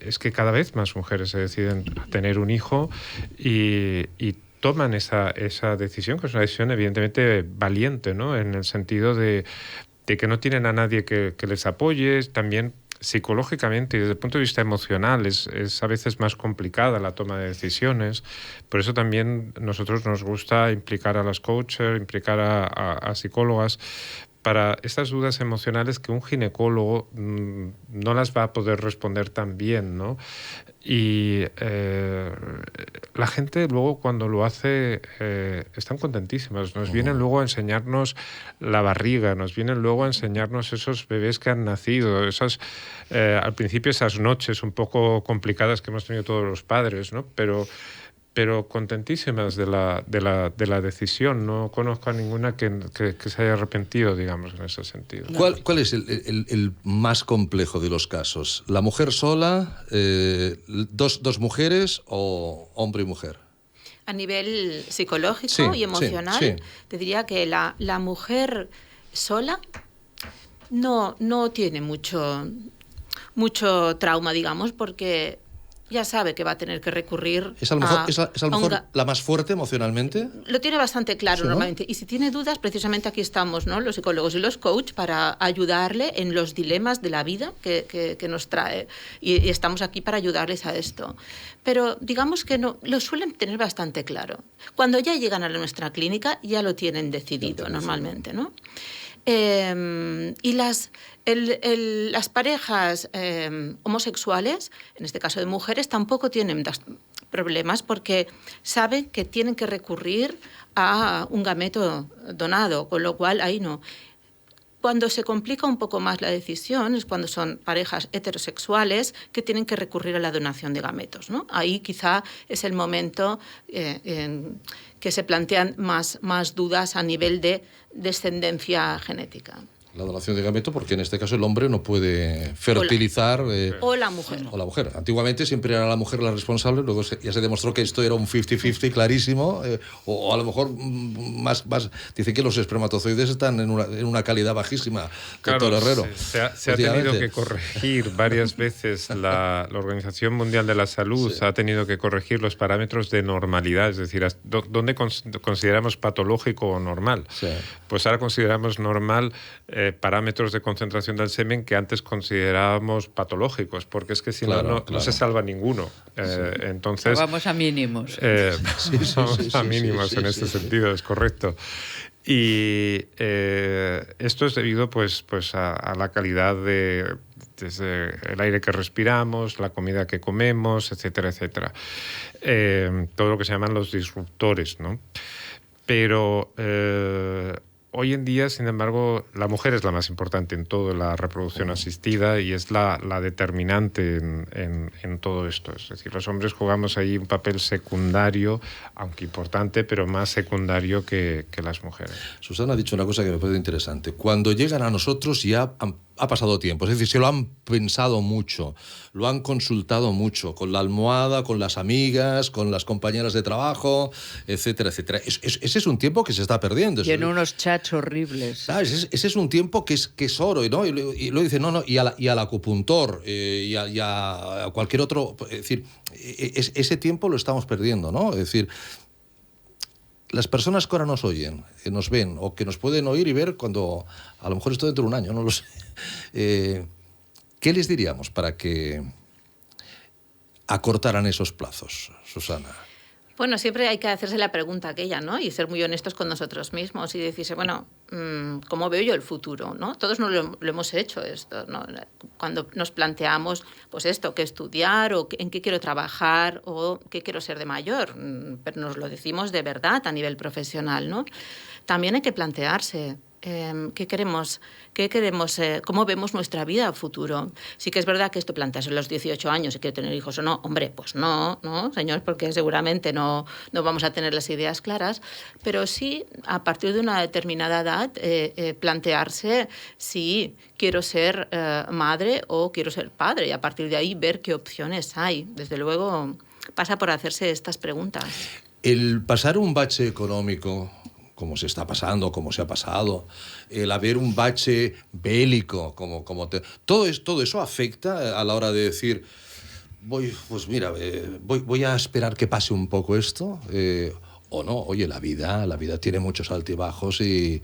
es que cada vez más mujeres se deciden a tener un hijo y toman esa decisión, que es una decisión evidentemente valiente, ¿no? En el sentido de que no tienen a nadie que les apoye, también psicológicamente y desde el punto de vista emocional es a veces más complicada la toma de decisiones. Por eso también nosotros nos gusta implicar a las coaches, implicar a psicólogas para estas dudas emocionales que un ginecólogo no las va a poder responder tan bien, ¿no? Y la gente luego cuando lo hace están contentísimas. Nos vienen luego a enseñarnos la barriga, nos vienen luego a enseñarnos esos bebés que han nacido, al principio esas noches un poco complicadas que hemos tenido todos los padres, ¿no? Pero contentísimas de la decisión. No conozco a ninguna que se haya arrepentido, digamos, en ese sentido. ¿Cuál es el más complejo de los casos? ¿La mujer sola, dos mujeres o hombre y mujer? A nivel psicológico y emocional, te diría que la mujer sola no tiene mucho trauma, digamos, porque ya sabe que va a tener que recurrir ¿Es a lo mejor la más fuerte emocionalmente? Lo tiene bastante claro, ¿sí, normalmente. ¿No? Y si tiene dudas, precisamente aquí estamos, ¿no?, los psicólogos y los coaches para ayudarle en los dilemas de la vida que nos trae. Y estamos aquí para ayudarles a esto. Pero digamos que no, lo suelen tener bastante claro. Cuando ya llegan a nuestra clínica, ya lo tienen decidido normalmente, ¿no? Y las parejas homosexuales, en este caso de mujeres, tampoco tienen problemas porque saben que tienen que recurrir a un gameto donado, con lo cual ahí no. Cuando se complica un poco más la decisión es cuando son parejas heterosexuales que tienen que recurrir a la donación de gametos, ¿no? Ahí quizá es el momento en que se plantean más dudas a nivel de descendencia genética. La donación de gameto, porque en este caso el hombre no puede fertilizar... O la mujer. O la mujer. Antiguamente siempre era la mujer la responsable, luego ya se demostró que esto era un 50-50 clarísimo, o a lo mejor más... Dicen que los espermatozoides están en una calidad bajísima, doctor Herrero. Se ha tenido que corregir varias veces, la Organización Mundial de la Salud ha tenido que corregir los parámetros de normalidad, es decir, ¿dónde consideramos patológico o normal? Sí. Pues ahora consideramos normal... parámetros de concentración del semen que antes considerábamos patológicos, porque es que si no se salva ninguno. Entonces vamos a mínimos. Vamos a mínimos en este sentido, es correcto. Y esto es debido pues a la calidad desde el aire que respiramos, la comida que comemos, etcétera, etcétera. Todo lo que se llaman los disruptores, ¿no? Pero hoy en día, sin embargo, la mujer es la más importante en toda la reproducción asistida y es la determinante en todo esto. Es decir, los hombres jugamos ahí un papel secundario, aunque importante, pero más secundario que las mujeres. Susana ha dicho una cosa que me parece interesante. Cuando llegan a nosotros ya ha pasado tiempo, es decir, se lo han pensado mucho, lo han consultado mucho, con la almohada, con las amigas, con las compañeras de trabajo, etcétera, etcétera. Ese es un tiempo que se está perdiendo. Tiene unos chats horribles. Ese es un tiempo que es oro, ¿no? Y lo dice, y al acupuntor, y a cualquier otro, es decir, ese tiempo lo estamos perdiendo, ¿no? Es decir, las personas que ahora nos oyen, que nos ven o que nos pueden oír y ver cuando, a lo mejor esto dentro de un año, no lo sé, ¿qué les diríamos para que acortaran esos plazos, Susana? Bueno, siempre hay que hacerse la pregunta aquella, ¿no? Y ser muy honestos con nosotros mismos y decirse, bueno, ¿cómo veo yo el futuro? ¿No? Todos no lo hemos hecho esto, ¿no? Cuando nos planteamos, pues esto, qué estudiar o en qué quiero trabajar o qué quiero ser de mayor, pero nos lo decimos de verdad a nivel profesional, ¿no? También hay que plantearse qué queremos, cómo vemos nuestra vida a futuro. Sí que es verdad que esto plantearse a los 18 años si quiero tener hijos o no, hombre, pues no, señor, porque seguramente no vamos a tener las ideas claras, pero sí a partir de una determinada edad plantearse si quiero ser madre o quiero ser padre y a partir de ahí ver qué opciones hay. Desde luego pasa por hacerse estas preguntas. El pasar un bache económico, como se está pasando, como se ha pasado, el haber un bache bélico, todo eso afecta a la hora de decir, voy a esperar que pase un poco esto, o no. Oye, la vida tiene muchos altibajos y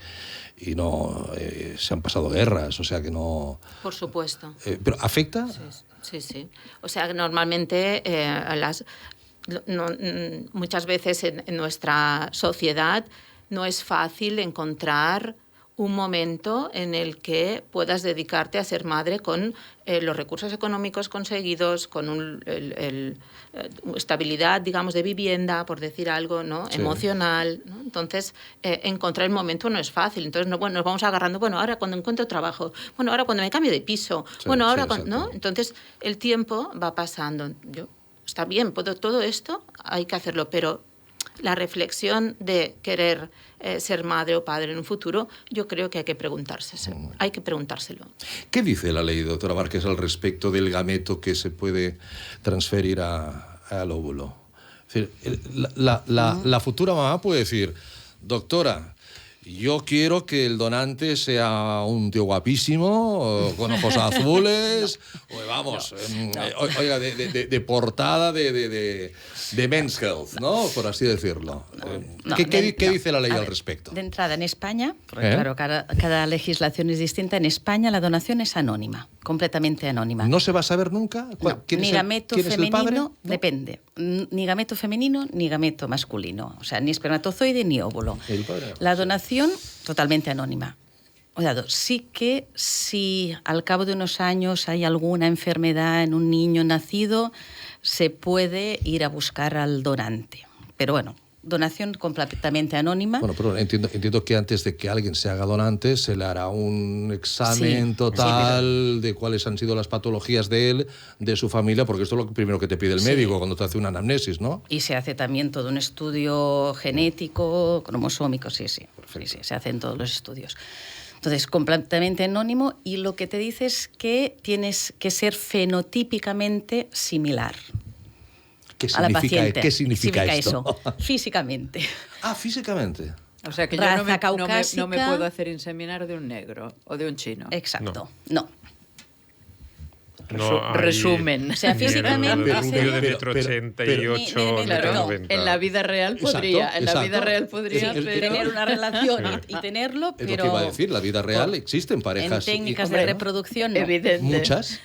no se han pasado guerras, o sea que no... Por supuesto. ¿Pero afecta? Sí. O sea, que normalmente muchas veces en nuestra sociedad no es fácil encontrar un momento en el que puedas dedicarte a ser madre con los recursos económicos conseguidos, con estabilidad, digamos, de vivienda, por decir algo, ¿no? Sí. Emocional, ¿no? Entonces, encontrar el momento no es fácil. Entonces, nos vamos agarrando, ahora cuando encuentro trabajo, ahora cuando me cambio de piso, ¿no? Entonces, el tiempo va pasando. Está bien, todo esto hay que hacerlo, pero la reflexión de querer ser madre o padre en un futuro, yo creo que hay que preguntárselo. ¿Qué dice la ley, doctora Márquez, al respecto del gameto que se puede transferir al óvulo? Es decir, la futura mamá puede decir, doctora, yo quiero que el donante sea un tío guapísimo, con ojos azules, vamos, oiga, de portada de Men's Health, ¿no? Por así decirlo. ¿Qué dice la ley al respecto? De entrada, en España, porque claro, cada legislación es distinta, en España la donación es anónima, completamente anónima. ¿No se va a saber nunca ni gameto femenino, ¿No? depende, ni gameto femenino ni gameto masculino, o sea, ni espermatozoide ni óvulo. La donación totalmente anónima. Cuidado, sí que si al cabo de unos años hay alguna enfermedad en un niño nacido, se puede ir a buscar al donante. Pero bueno, donación completamente anónima. Bueno, pero entiendo que antes de que alguien se haga donante se le hará un examen total de cuáles han sido las patologías de él, de su familia, porque esto es lo primero que te pide el médico cuando te hace una anamnesis, ¿no? Y se hace también todo un estudio genético, cromosómico, sí, se hacen todos los estudios. Entonces, completamente anónimo, y lo que te dice es que tienes que ser fenotípicamente similar. A la paciente. ¿Qué significa esto? Eso? Físicamente. Ah, físicamente. O sea que yo no me puedo hacer inseminar de un negro o de un chino. Exacto, no. Resumen. O sea, físicamente... El rubio de 1,88 m. En la vida real podría. Exacto, en la vida real podría tener una relación y tenerlo, pero... Es lo que iba a decir, la vida real existen parejas. En técnicas de reproducción, no. Evidente. Muchas.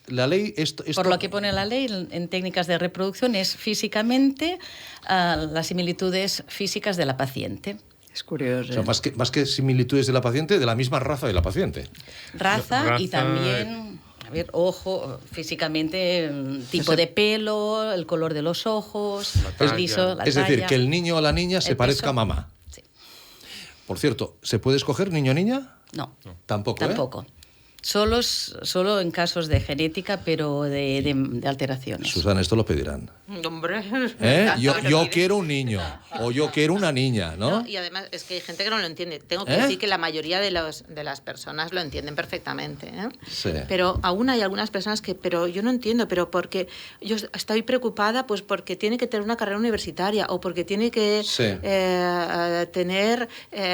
La ley... Por lo que pone la ley, en técnicas de reproducción es físicamente las similitudes físicas de la paciente. Es curioso. O sea, más que similitudes de la paciente, de la misma raza de la paciente. Raza y también... A ver, ojo, físicamente, tipo de pelo, el color de los ojos, liso, la es talla, decir, que el niño o la niña se parezca a mamá. Sí. Por cierto, ¿se puede escoger niño o niña? No. Tampoco. Solo en casos de genética, pero de alteraciones. Susana, esto lo pedirán. Hombre. Yo quiero un niño o yo quiero una niña, ¿no? Y además es que hay gente que no lo entiende. Tengo que decir que la mayoría de las personas lo entienden perfectamente. Sí. Pero aún hay algunas personas pero yo no entiendo, pero porque yo estoy preocupada pues porque tiene que tener una carrera universitaria o porque tiene que tener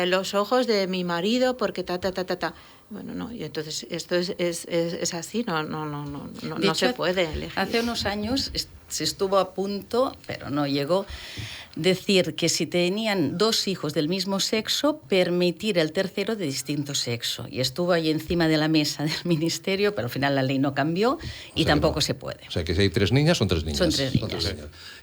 los ojos de mi marido porque ta. Bueno, no, y entonces esto es así, no se puede elegir. Hace unos años se estuvo a punto, pero no llegó, decir que si tenían 2 hijos del mismo sexo, permitir el tercero de distinto sexo. Y estuvo ahí encima de la mesa del ministerio, pero al final la ley no cambió y tampoco se puede. O sea, que si hay 3 niñas, son 3 niñas. Son 3 niñas.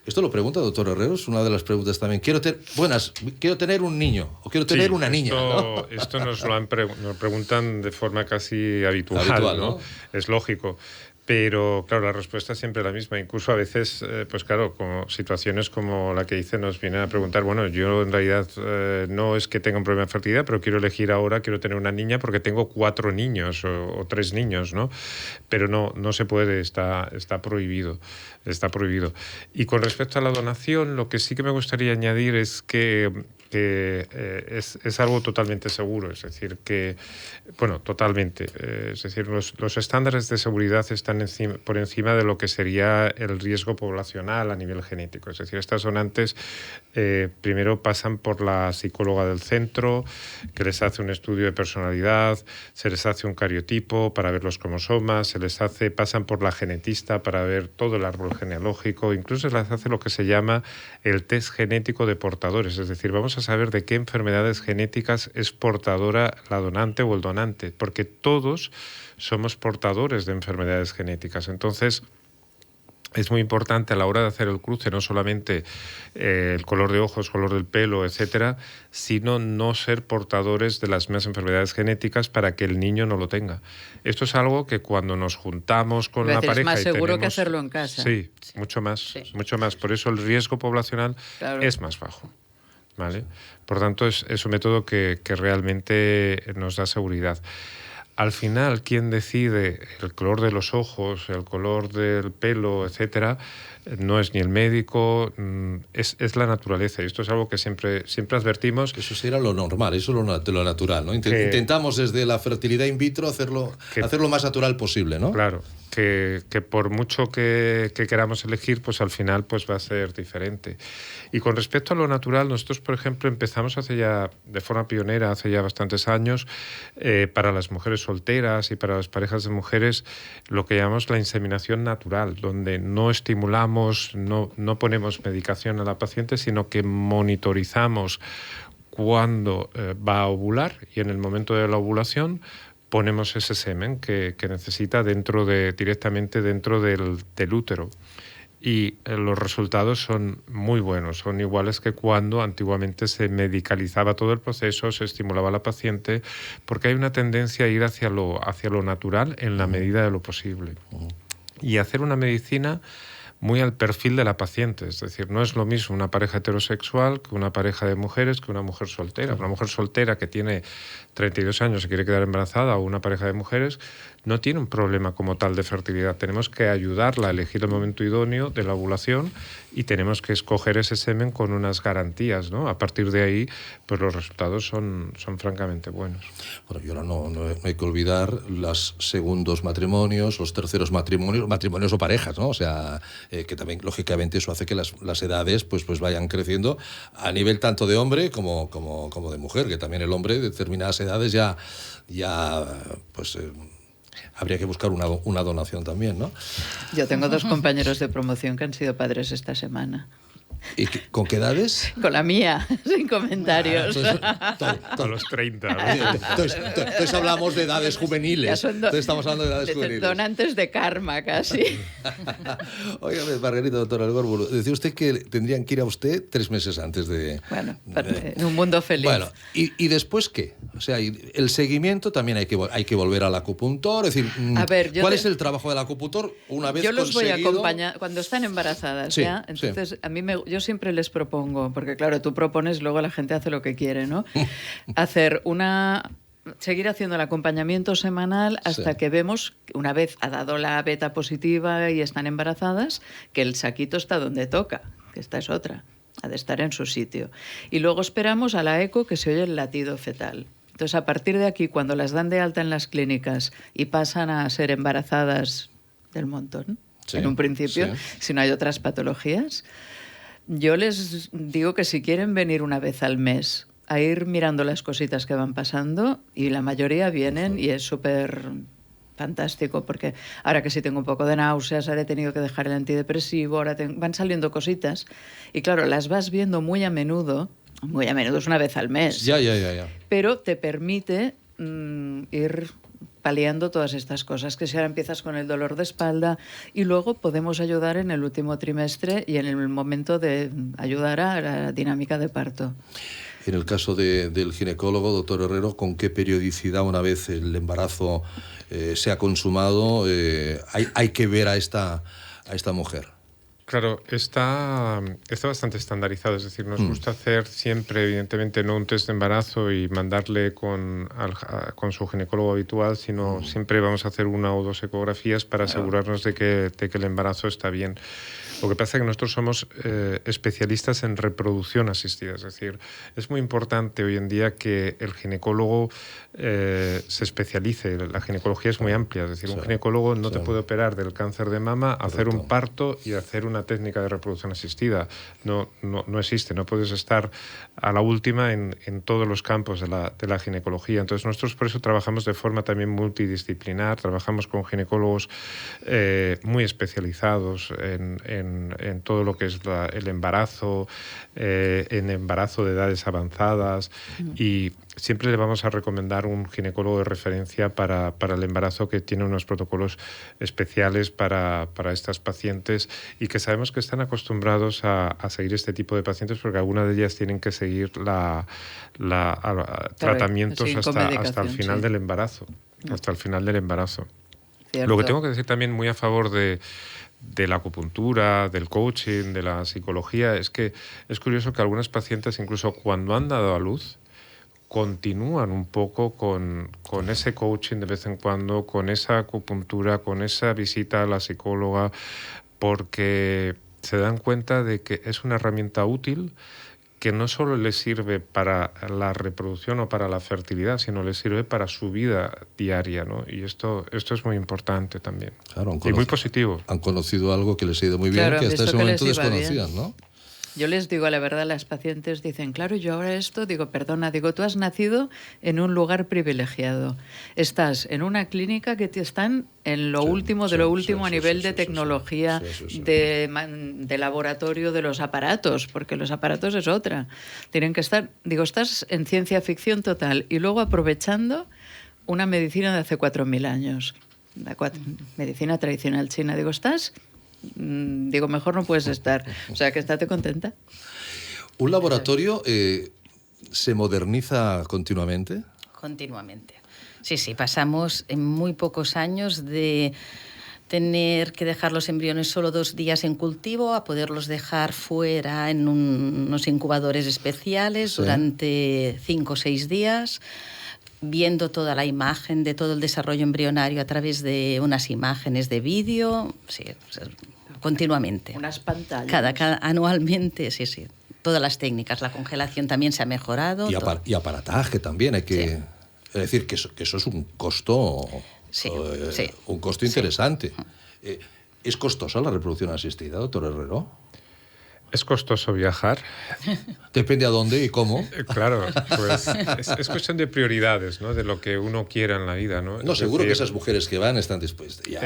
Esto lo pregunta doctor Herrero, es una de las preguntas también. Quiero tener un niño o quiero tener una niña. ¿No? Esto nos lo preguntan de forma casi habitual, ¿no? Es lógico. Pero, claro, la respuesta es siempre la misma. Incluso a veces, pues claro, como situaciones como la que hice nos vienen a preguntar, bueno, yo en realidad no es que tenga un problema de fertilidad, pero quiero elegir ahora, quiero tener una niña porque tengo 4 niños o 3 niños, ¿no? Pero no se puede, está prohibido. Está prohibido. Y con respecto a la donación, lo que sí que me gustaría añadir es que es algo totalmente seguro, es decir, que, bueno, totalmente, es decir, los estándares de seguridad están por encima de lo que sería el riesgo poblacional a nivel genético, es decir, estas donantes primero pasan por la psicóloga del centro, que les hace un estudio de personalidad, se les hace un cariotipo para ver los cromosomas, pasan por la genetista para ver todo el árbol genealógico, incluso se les hace lo que se llama el test genético de portadores, es decir, vamos a saber de qué enfermedades genéticas es portadora la donante o el donante, porque todos somos portadores de enfermedades genéticas. Entonces, es muy importante a la hora de hacer el cruce, no solamente el color de ojos, color del pelo, etcétera, sino no ser portadores de las mismas enfermedades genéticas para que el niño no lo tenga. Esto es algo que cuando nos juntamos con la pareja... Es más seguro que hacerlo en casa. Sí, mucho más. Por eso el riesgo poblacional es más bajo. ¿Vale? Por tanto, es un método que realmente nos da seguridad. Al final, quien decide el color de los ojos, el color del pelo, etcétera, no es ni el médico, es la naturaleza. Y esto es algo que siempre advertimos. Que eso será lo normal, eso es lo natural, ¿no? Intentamos desde la fertilidad in vitro hacerlo más natural posible, ¿no? Claro. que por mucho que queramos elegir, pues al final pues va a ser diferente. Y con respecto a lo natural, nosotros, por ejemplo, empezamos de forma pionera, hace ya bastantes años, para las mujeres solteras y para las parejas de mujeres, lo que llamamos la inseminación natural, donde no estimulamos, no ponemos medicación a la paciente, sino que monitorizamos cuándo va a ovular, y en el momento de la ovulación ponemos ese semen que necesita directamente dentro del útero. Y los resultados son muy buenos, son iguales que cuando antiguamente se medicalizaba todo el proceso, se estimulaba a la paciente, porque hay una tendencia a ir hacia lo natural en la medida de lo posible. Y hacer una medicina muy al perfil de la paciente, es decir, no es lo mismo una pareja heterosexual que una pareja de mujeres que una mujer soltera. Una mujer soltera que tiene 32 años y quiere quedar embarazada, o una pareja de mujeres, no tiene un problema como tal de fertilidad. Tenemos que ayudarla a elegir el momento idóneo de la ovulación y tenemos que escoger ese semen con unas garantías, ¿no? A partir de ahí, pues los resultados son francamente buenos. Bueno, y ahora no hay que olvidar los segundos matrimonios, los terceros matrimonios o parejas, ¿no? O sea, que también, lógicamente, eso hace que las edades pues vayan creciendo a nivel tanto de hombre como de mujer, que también el hombre de determinadas edades ya pues... habría que buscar una donación también, ¿no? Yo tengo 2 compañeros de promoción que han sido padres esta semana. ¿Y con qué edades? Con la mía, sin comentarios. A los 30. Entonces hablamos de edades juveniles. Entonces estamos hablando de edades juveniles. Donantes de karma, casi. Óigame, Margarita, doctora Elgórbulo, decía usted que tendrían que ir a usted 3 meses antes de... Bueno, en un mundo feliz. Bueno, ¿y después qué? O sea, el seguimiento también hay que volver al acupuntor. Es decir, ¿cuál es el trabajo del acupuntor una vez conseguido? Yo los voy a acompañar cuando están embarazadas, sí, ¿ya? Entonces, a mí yo siempre les propongo, porque claro, tú propones, luego la gente hace lo que quiere, ¿no? Seguir haciendo el acompañamiento semanal hasta que vemos, una vez ha dado la beta positiva y están embarazadas, que el saquito está donde toca, que esta es otra, ha de estar en su sitio. Y luego esperamos a la eco que se oye el latido fetal. Entonces, a partir de aquí, cuando las dan de alta en las clínicas y pasan a ser embarazadas del montón, en un principio, si no hay otras patologías, yo les digo que si quieren venir una vez al mes a ir mirando las cositas que van pasando, y la mayoría vienen y es súper fantástico, porque ahora que sí tengo un poco de náuseas, ahora he tenido que dejar el antidepresivo, ahora van saliendo cositas y claro, las vas viendo muy a menudo es una vez al mes. Ya. Pero te permite ir paliando todas estas cosas, que si ahora empiezas con el dolor de espalda y luego podemos ayudar en el último trimestre y en el momento de ayudar a la dinámica de parto. En el caso del ginecólogo, doctor Herrero, ¿con qué periodicidad, una vez el embarazo se ha consumado, hay que ver a esta mujer? Claro, está bastante estandarizado, es decir, nos gusta hacer siempre, evidentemente, no un test de embarazo y mandarle con su ginecólogo habitual, sino siempre vamos a hacer 1 o 2 ecografías para asegurarnos de que el embarazo está bien. Lo que pasa es que nosotros somos especialistas en reproducción asistida, es decir, es muy importante hoy en día que el ginecólogo se especialice. La ginecología es muy amplia, es decir, un ginecólogo no te puede operar del cáncer de mama, hacer un parto y hacer una técnica de reproducción asistida. No existe, no puedes estar a la última en todos los campos de la ginecología. Entonces nosotros por eso trabajamos de forma también multidisciplinar, trabajamos con ginecólogos muy especializados en todo lo que es el embarazo, en embarazo de edades avanzadas, y siempre le vamos a recomendar un ginecólogo de referencia para el embarazo, que tiene unos protocolos especiales para estas pacientes y que sabemos que están acostumbrados a seguir este tipo de pacientes, porque algunas de ellas tienen que seguir tratamientos hasta el final del embarazo. Hasta el final del embarazo. Cierto. Lo que tengo que decir también muy a favor de la acupuntura, del coaching, de la psicología, es que es curioso que algunas pacientes, incluso cuando han dado a luz, continúan un poco con ese coaching de vez en cuando, con esa acupuntura, con esa visita a la psicóloga, porque se dan cuenta de que es una herramienta útil, que no solo le sirve para la reproducción o para la fertilidad, sino le sirve para su vida diaria, ¿no? Y esto es muy importante también. Claro, y muy positivo. Han conocido algo que les ha ido muy bien, que hasta ese momento desconocían, ¿no? Yo les digo la verdad, las pacientes dicen, claro, yo ahora esto, digo, perdona, digo, tú has nacido en un lugar privilegiado. Estás en una clínica que te están en lo último de lo último a nivel de tecnología, de laboratorio, de los aparatos, porque los aparatos es otra. Tienen que estar, digo, estás en ciencia ficción total y luego aprovechando una medicina de hace 4.000 años, la medicina tradicional china. Digo, estás... Digo, mejor no puedes estar. O sea, que estate contenta. ¿Un laboratorio se moderniza continuamente? Continuamente. Sí, pasamos en muy pocos años de tener que dejar los embriones solo 2 días en cultivo a poderlos dejar fuera en unos incubadores especiales durante 5 o 6 días, viendo toda la imagen de todo el desarrollo embrionario a través de unas imágenes de vídeo, continuamente. Unas pantallas. Cada anualmente, sí. Todas las técnicas, la congelación también se ha mejorado. Y aparataje también, hay que... Sí. Es decir, que eso es un costo... un costo interesante. ¿Es costosa la reproducción asistida, doctor Herrero? ¿Es costoso viajar? Depende a dónde y cómo. Claro, pues es cuestión de prioridades, ¿no? De lo que uno quiera en la vida, ¿no? No, seguro que esas mujeres que van están dispuestas, ya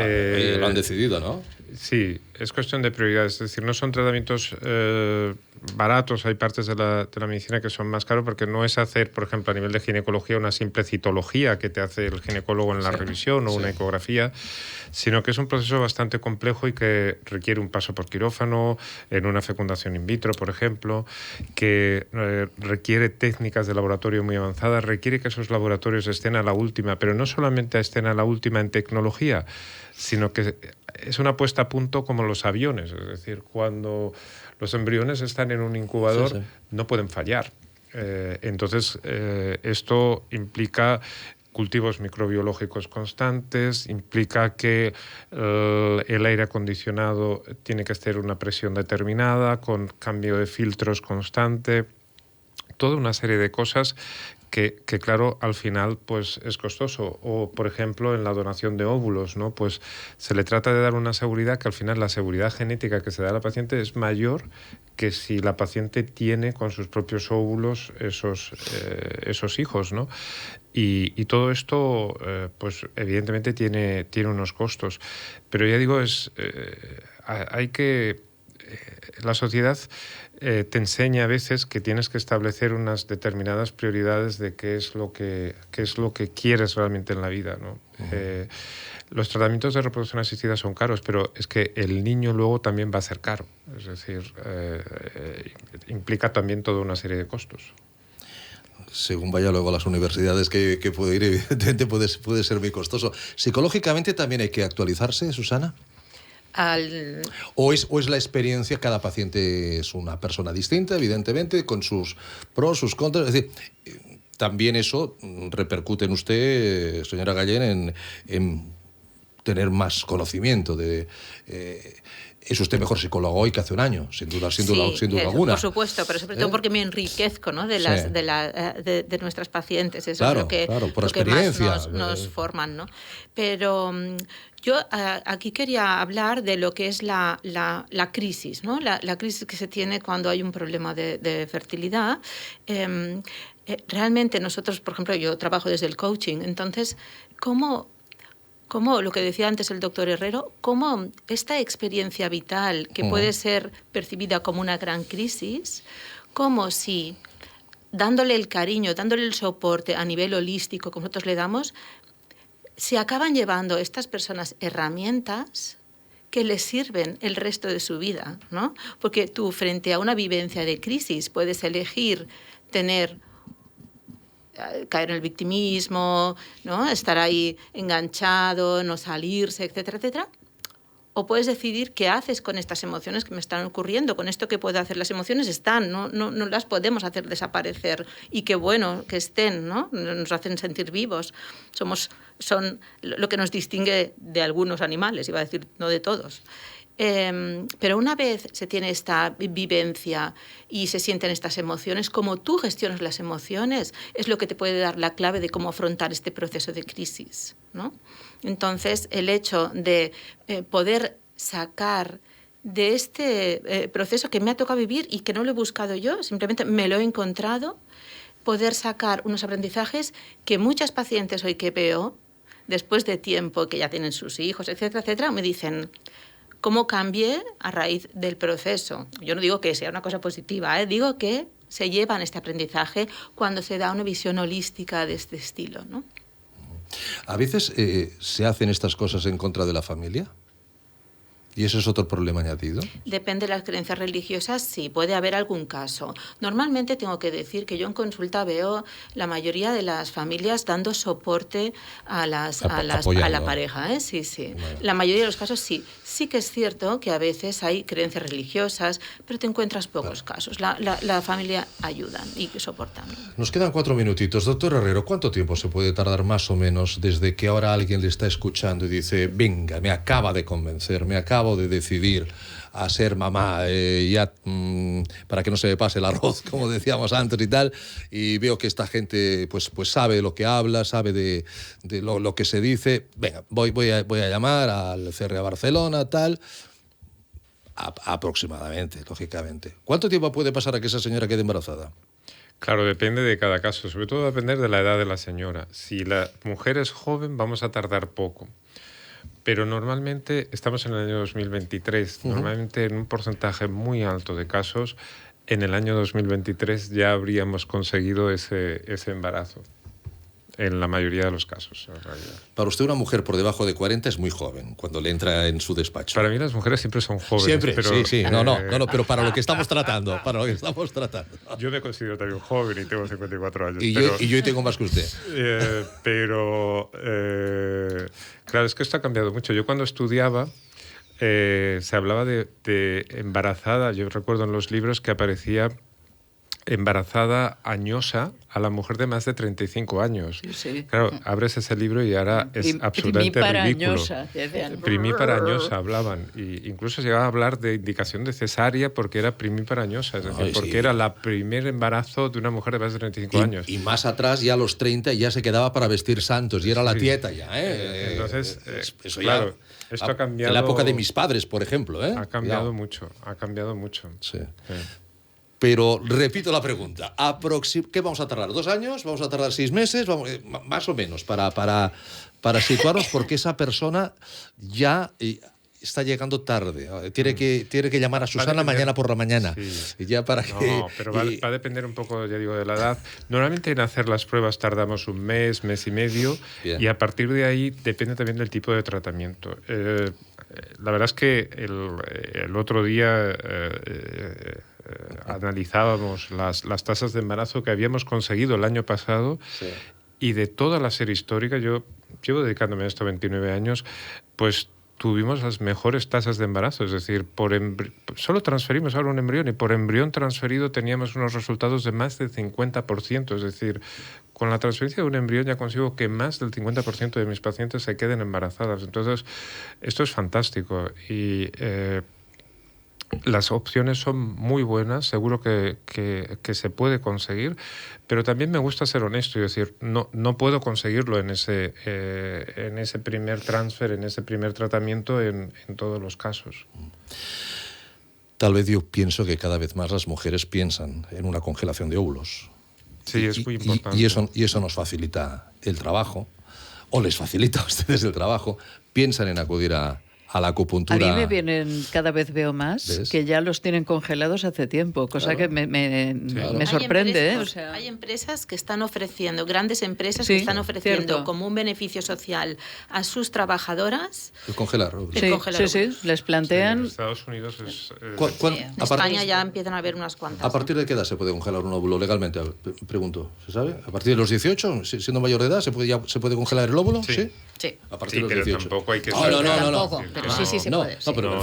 lo han decidido, ¿no? Sí, es cuestión de prioridades, es decir, no son tratamientos baratos, hay partes de la medicina que son más caros porque no es hacer, por ejemplo, a nivel de ginecología una simple citología que te hace el ginecólogo en la revisión o una ecografía, sino que es un proceso bastante complejo y que requiere un paso por quirófano, en una fecundación in vitro, por ejemplo, que requiere técnicas de laboratorio muy avanzadas, requiere que esos laboratorios estén a la última, pero no solamente estén a la última en tecnología, sino que es una puesta a punto como los aviones, es decir, cuando los embriones están en un incubador no pueden fallar. Entonces, esto implica cultivos microbiológicos constantes, implica que el aire acondicionado tiene que estar a una presión determinada, con cambio de filtros constante, toda una serie de cosas que claro, al final pues es costoso. O, por ejemplo, en la donación de óvulos, ¿no? Pues se le trata de dar una seguridad que al final la seguridad genética que se da a la paciente es mayor que si la paciente tiene con sus propios óvulos esos hijos, ¿no? Y todo esto, pues evidentemente tiene unos costos. Pero ya digo, hay que... La sociedad te enseña a veces que tienes que establecer unas determinadas prioridades de qué es lo que quieres realmente en la vida, ¿no? Los tratamientos de reproducción asistida son caros, pero es que el niño luego también va a ser caro. Es decir, implica también toda una serie de costos. Según vaya luego a las universidades que puede ir, evidentemente puede ser muy costoso. ¿Psicológicamente también hay que actualizarse, Susana? ¿O es la experiencia? Cada paciente es una persona distinta, evidentemente, con sus pros, sus contras. Es decir, también eso repercute en usted, señora Gallén, en tener más conocimiento de... es usted mejor psicólogo hoy que hace un año, sin duda alguna. Por supuesto, pero sobre todo porque me enriquezco, ¿no? de nuestras pacientes. Eso claro, es lo que, por lo que experiencia. Más nos forman, ¿no? Pero yo aquí quería hablar de lo que es la crisis, ¿no? La crisis que se tiene cuando hay un problema de fertilidad. Realmente nosotros, por ejemplo, yo trabajo desde el coaching, entonces, ¿cómo lo que decía antes el doctor Herrero, cómo esta experiencia vital que puede ser percibida como una gran crisis, como si dándole el cariño, dándole el soporte a nivel holístico que nosotros le damos, se acaban llevando estas personas herramientas que les sirven el resto de su vida, ¿no? Porque tú, frente a una vivencia de crisis, puedes elegir caer en el victimismo, ¿no? Estar ahí enganchado, no salirse, etcétera, etcétera. O puedes decidir qué haces con estas emociones que me están ocurriendo, con esto que puedo hacer. Las emociones están, no las podemos hacer desaparecer. Y qué bueno que estén, ¿no? Nos hacen sentir vivos. Son lo que nos distingue de algunos animales, iba a decir, no de todos. Pero una vez se tiene esta vivencia y se sienten estas emociones, como tú gestionas las emociones es lo que te puede dar la clave de cómo afrontar este proceso de crisis, ¿no? Entonces, el hecho de poder sacar de este proceso que me ha tocado vivir y que no lo he buscado yo, simplemente me lo he encontrado, poder sacar unos aprendizajes que muchas pacientes hoy que veo, después de tiempo, que ya tienen sus hijos, etcétera, etcétera, me dicen... ¿Cómo cambié a raíz del proceso? Yo no digo que sea una cosa positiva, digo que se llevan este aprendizaje cuando se da una visión holística de este estilo, ¿no? A veces se hacen estas cosas en contra de la familia. ¿Y eso es otro problema añadido? Depende de las creencias religiosas, sí, puede haber algún caso. Normalmente tengo que decir que yo en consulta veo la mayoría de las familias dando soporte a la pareja, ¿eh? Sí, sí. Bueno. La mayoría de los casos sí. Sí que es cierto que a veces hay creencias religiosas, pero te encuentras pocos casos. La familia ayudan y soportan. Nos quedan 4 minutitos. Doctor Herrero, ¿cuánto tiempo se puede tardar más o menos desde que ahora alguien le está escuchando y dice, venga, me acaba de convencer, me acabo de decidir a ser mamá, para que no se me pase el arroz, como decíamos antes y tal, y veo que esta gente pues sabe lo que habla, sabe de lo que se dice. Venga, voy a llamar al CRA Barcelona, tal, aproximadamente, lógicamente. ¿Cuánto tiempo puede pasar a que esa señora quede embarazada? Claro, depende de cada caso, sobre todo va a depender de la edad de la señora. Si la mujer es joven, vamos a tardar poco. Pero normalmente estamos en el año 2023, normalmente en un porcentaje muy alto de casos, en el año 2023 ya habríamos conseguido ese embarazo, en la mayoría de los casos, en realidad. Para usted una mujer por debajo de 40 es muy joven, cuando le entra en su despacho. Para mí las mujeres siempre son jóvenes. Siempre, pero, sí, no, pero para lo que estamos tratando, Yo me considero también joven y tengo 54 años. Y yo tengo más que usted. Claro, es que esto ha cambiado mucho. Yo cuando estudiaba se hablaba de embarazada. Yo recuerdo en los libros que aparecía embarazada añosa a la mujer de más de 35 años. Sí. Claro, abres ese libro y ahora es absolutamente ridículo. Primípara añosa hablaban. Y incluso se llegaba a hablar de indicación de cesárea porque era primípara añosa, es decir, porque era el primer embarazo de una mujer de más de 35 años. Y más atrás, ya a los 30, ya se quedaba para vestir santos y era la tieta ya. Entonces, eso claro, ya, esto ha cambiado. En la época de mis padres, por ejemplo. Ha cambiado mucho. Sí. Pero repito la pregunta, ¿qué vamos a tardar? ¿2 años? ¿Vamos a tardar 6 meses? Más o menos, para situarnos, porque esa persona ya está llegando tarde. Tiene que llamar a Susana mañana por la mañana. Sí. Ya para no, pero va a depender un poco, ya digo, de la edad. Normalmente en hacer las pruebas tardamos un mes y medio. Bien. Y a partir de ahí depende también del tipo de tratamiento. La verdad es que el otro día analizábamos las tasas de embarazo que habíamos conseguido el año pasado y de toda la serie histórica, yo llevo dedicándome a esto 29 años, pues tuvimos las mejores tasas de embarazo, es decir, solo transferimos ahora un embrión y por embrión transferido teníamos unos resultados de más del 50%, es decir, con la transferencia de un embrión ya consigo que más del 50% de mis pacientes se queden embarazadas. Entonces, esto es fantástico y las opciones son muy buenas, seguro que se puede conseguir, pero también me gusta ser honesto y decir, no puedo conseguirlo en ese primer transfer, en ese primer tratamiento en todos los casos. Tal vez yo pienso que cada vez más las mujeres piensan en una congelación de óvulos. Sí, es muy importante. Y eso nos facilita el trabajo, o les facilita a ustedes el trabajo, piensan en acudir a la acupuntura. A mí me vienen, cada vez veo más, ¿ves? Que ya los tienen congelados hace tiempo, cosa que me sorprende. Hay empresas que están ofreciendo, grandes empresas que están ofreciendo como un beneficio social a sus trabajadoras. El congelar. Sí, les plantean. En Estados Unidos es... en España ya empiezan a haber unas cuantas. ¿A partir de qué edad se puede congelar un óvulo legalmente? Pregunto, ¿se sabe? ¿A partir de los 18, siendo mayor de edad, se puede congelar el óvulo? Sí. A partir de los 18. Pero tampoco hay que... No. Sí, se puede.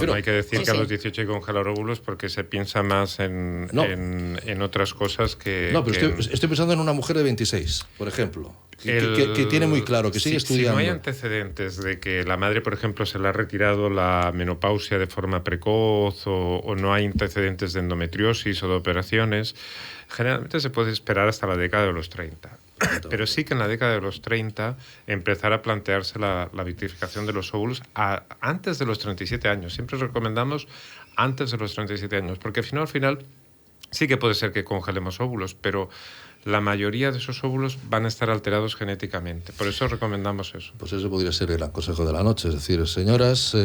No hay que decir que a los 18 hay que congelar óvulos porque se piensa más en otras cosas que... No, pero estoy pensando en una mujer de 26, por ejemplo, que tiene muy claro, que sigue estudiando. Si no hay antecedentes de que la madre, por ejemplo, se le ha retirado la menopausia de forma precoz o no hay antecedentes de endometriosis o de operaciones, generalmente se puede esperar hasta la década de los 30. Pero sí que en la década de los 30 empezar a plantearse la vitrificación de los óvulos antes de los 37 años. Siempre recomendamos antes de los 37 años, porque al final sí que puede ser que congelemos óvulos, pero la mayoría de esos óvulos van a estar alterados genéticamente. Por eso recomendamos eso. Pues eso podría ser el gran consejo de la noche. Es decir, señoras,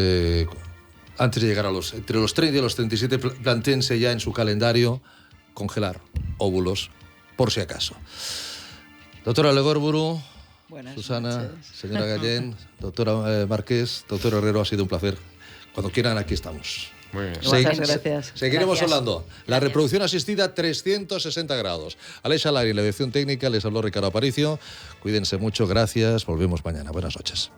antes de llegar entre los 30 y los 37, plantéense ya en su calendario congelar óvulos, por si acaso. Doctora Legorburu, Susana, noches. Señora Gallén, doctora Márquez, doctor Herrero, ha sido un placer. Cuando quieran, aquí estamos. Muy bien. Muchas gracias. Seguiremos hablando. La reproducción asistida 360 grados. Aleix Alari, la dirección técnica, les habló Ricardo Aparicio. Cuídense mucho, gracias. Volvemos mañana. Buenas noches.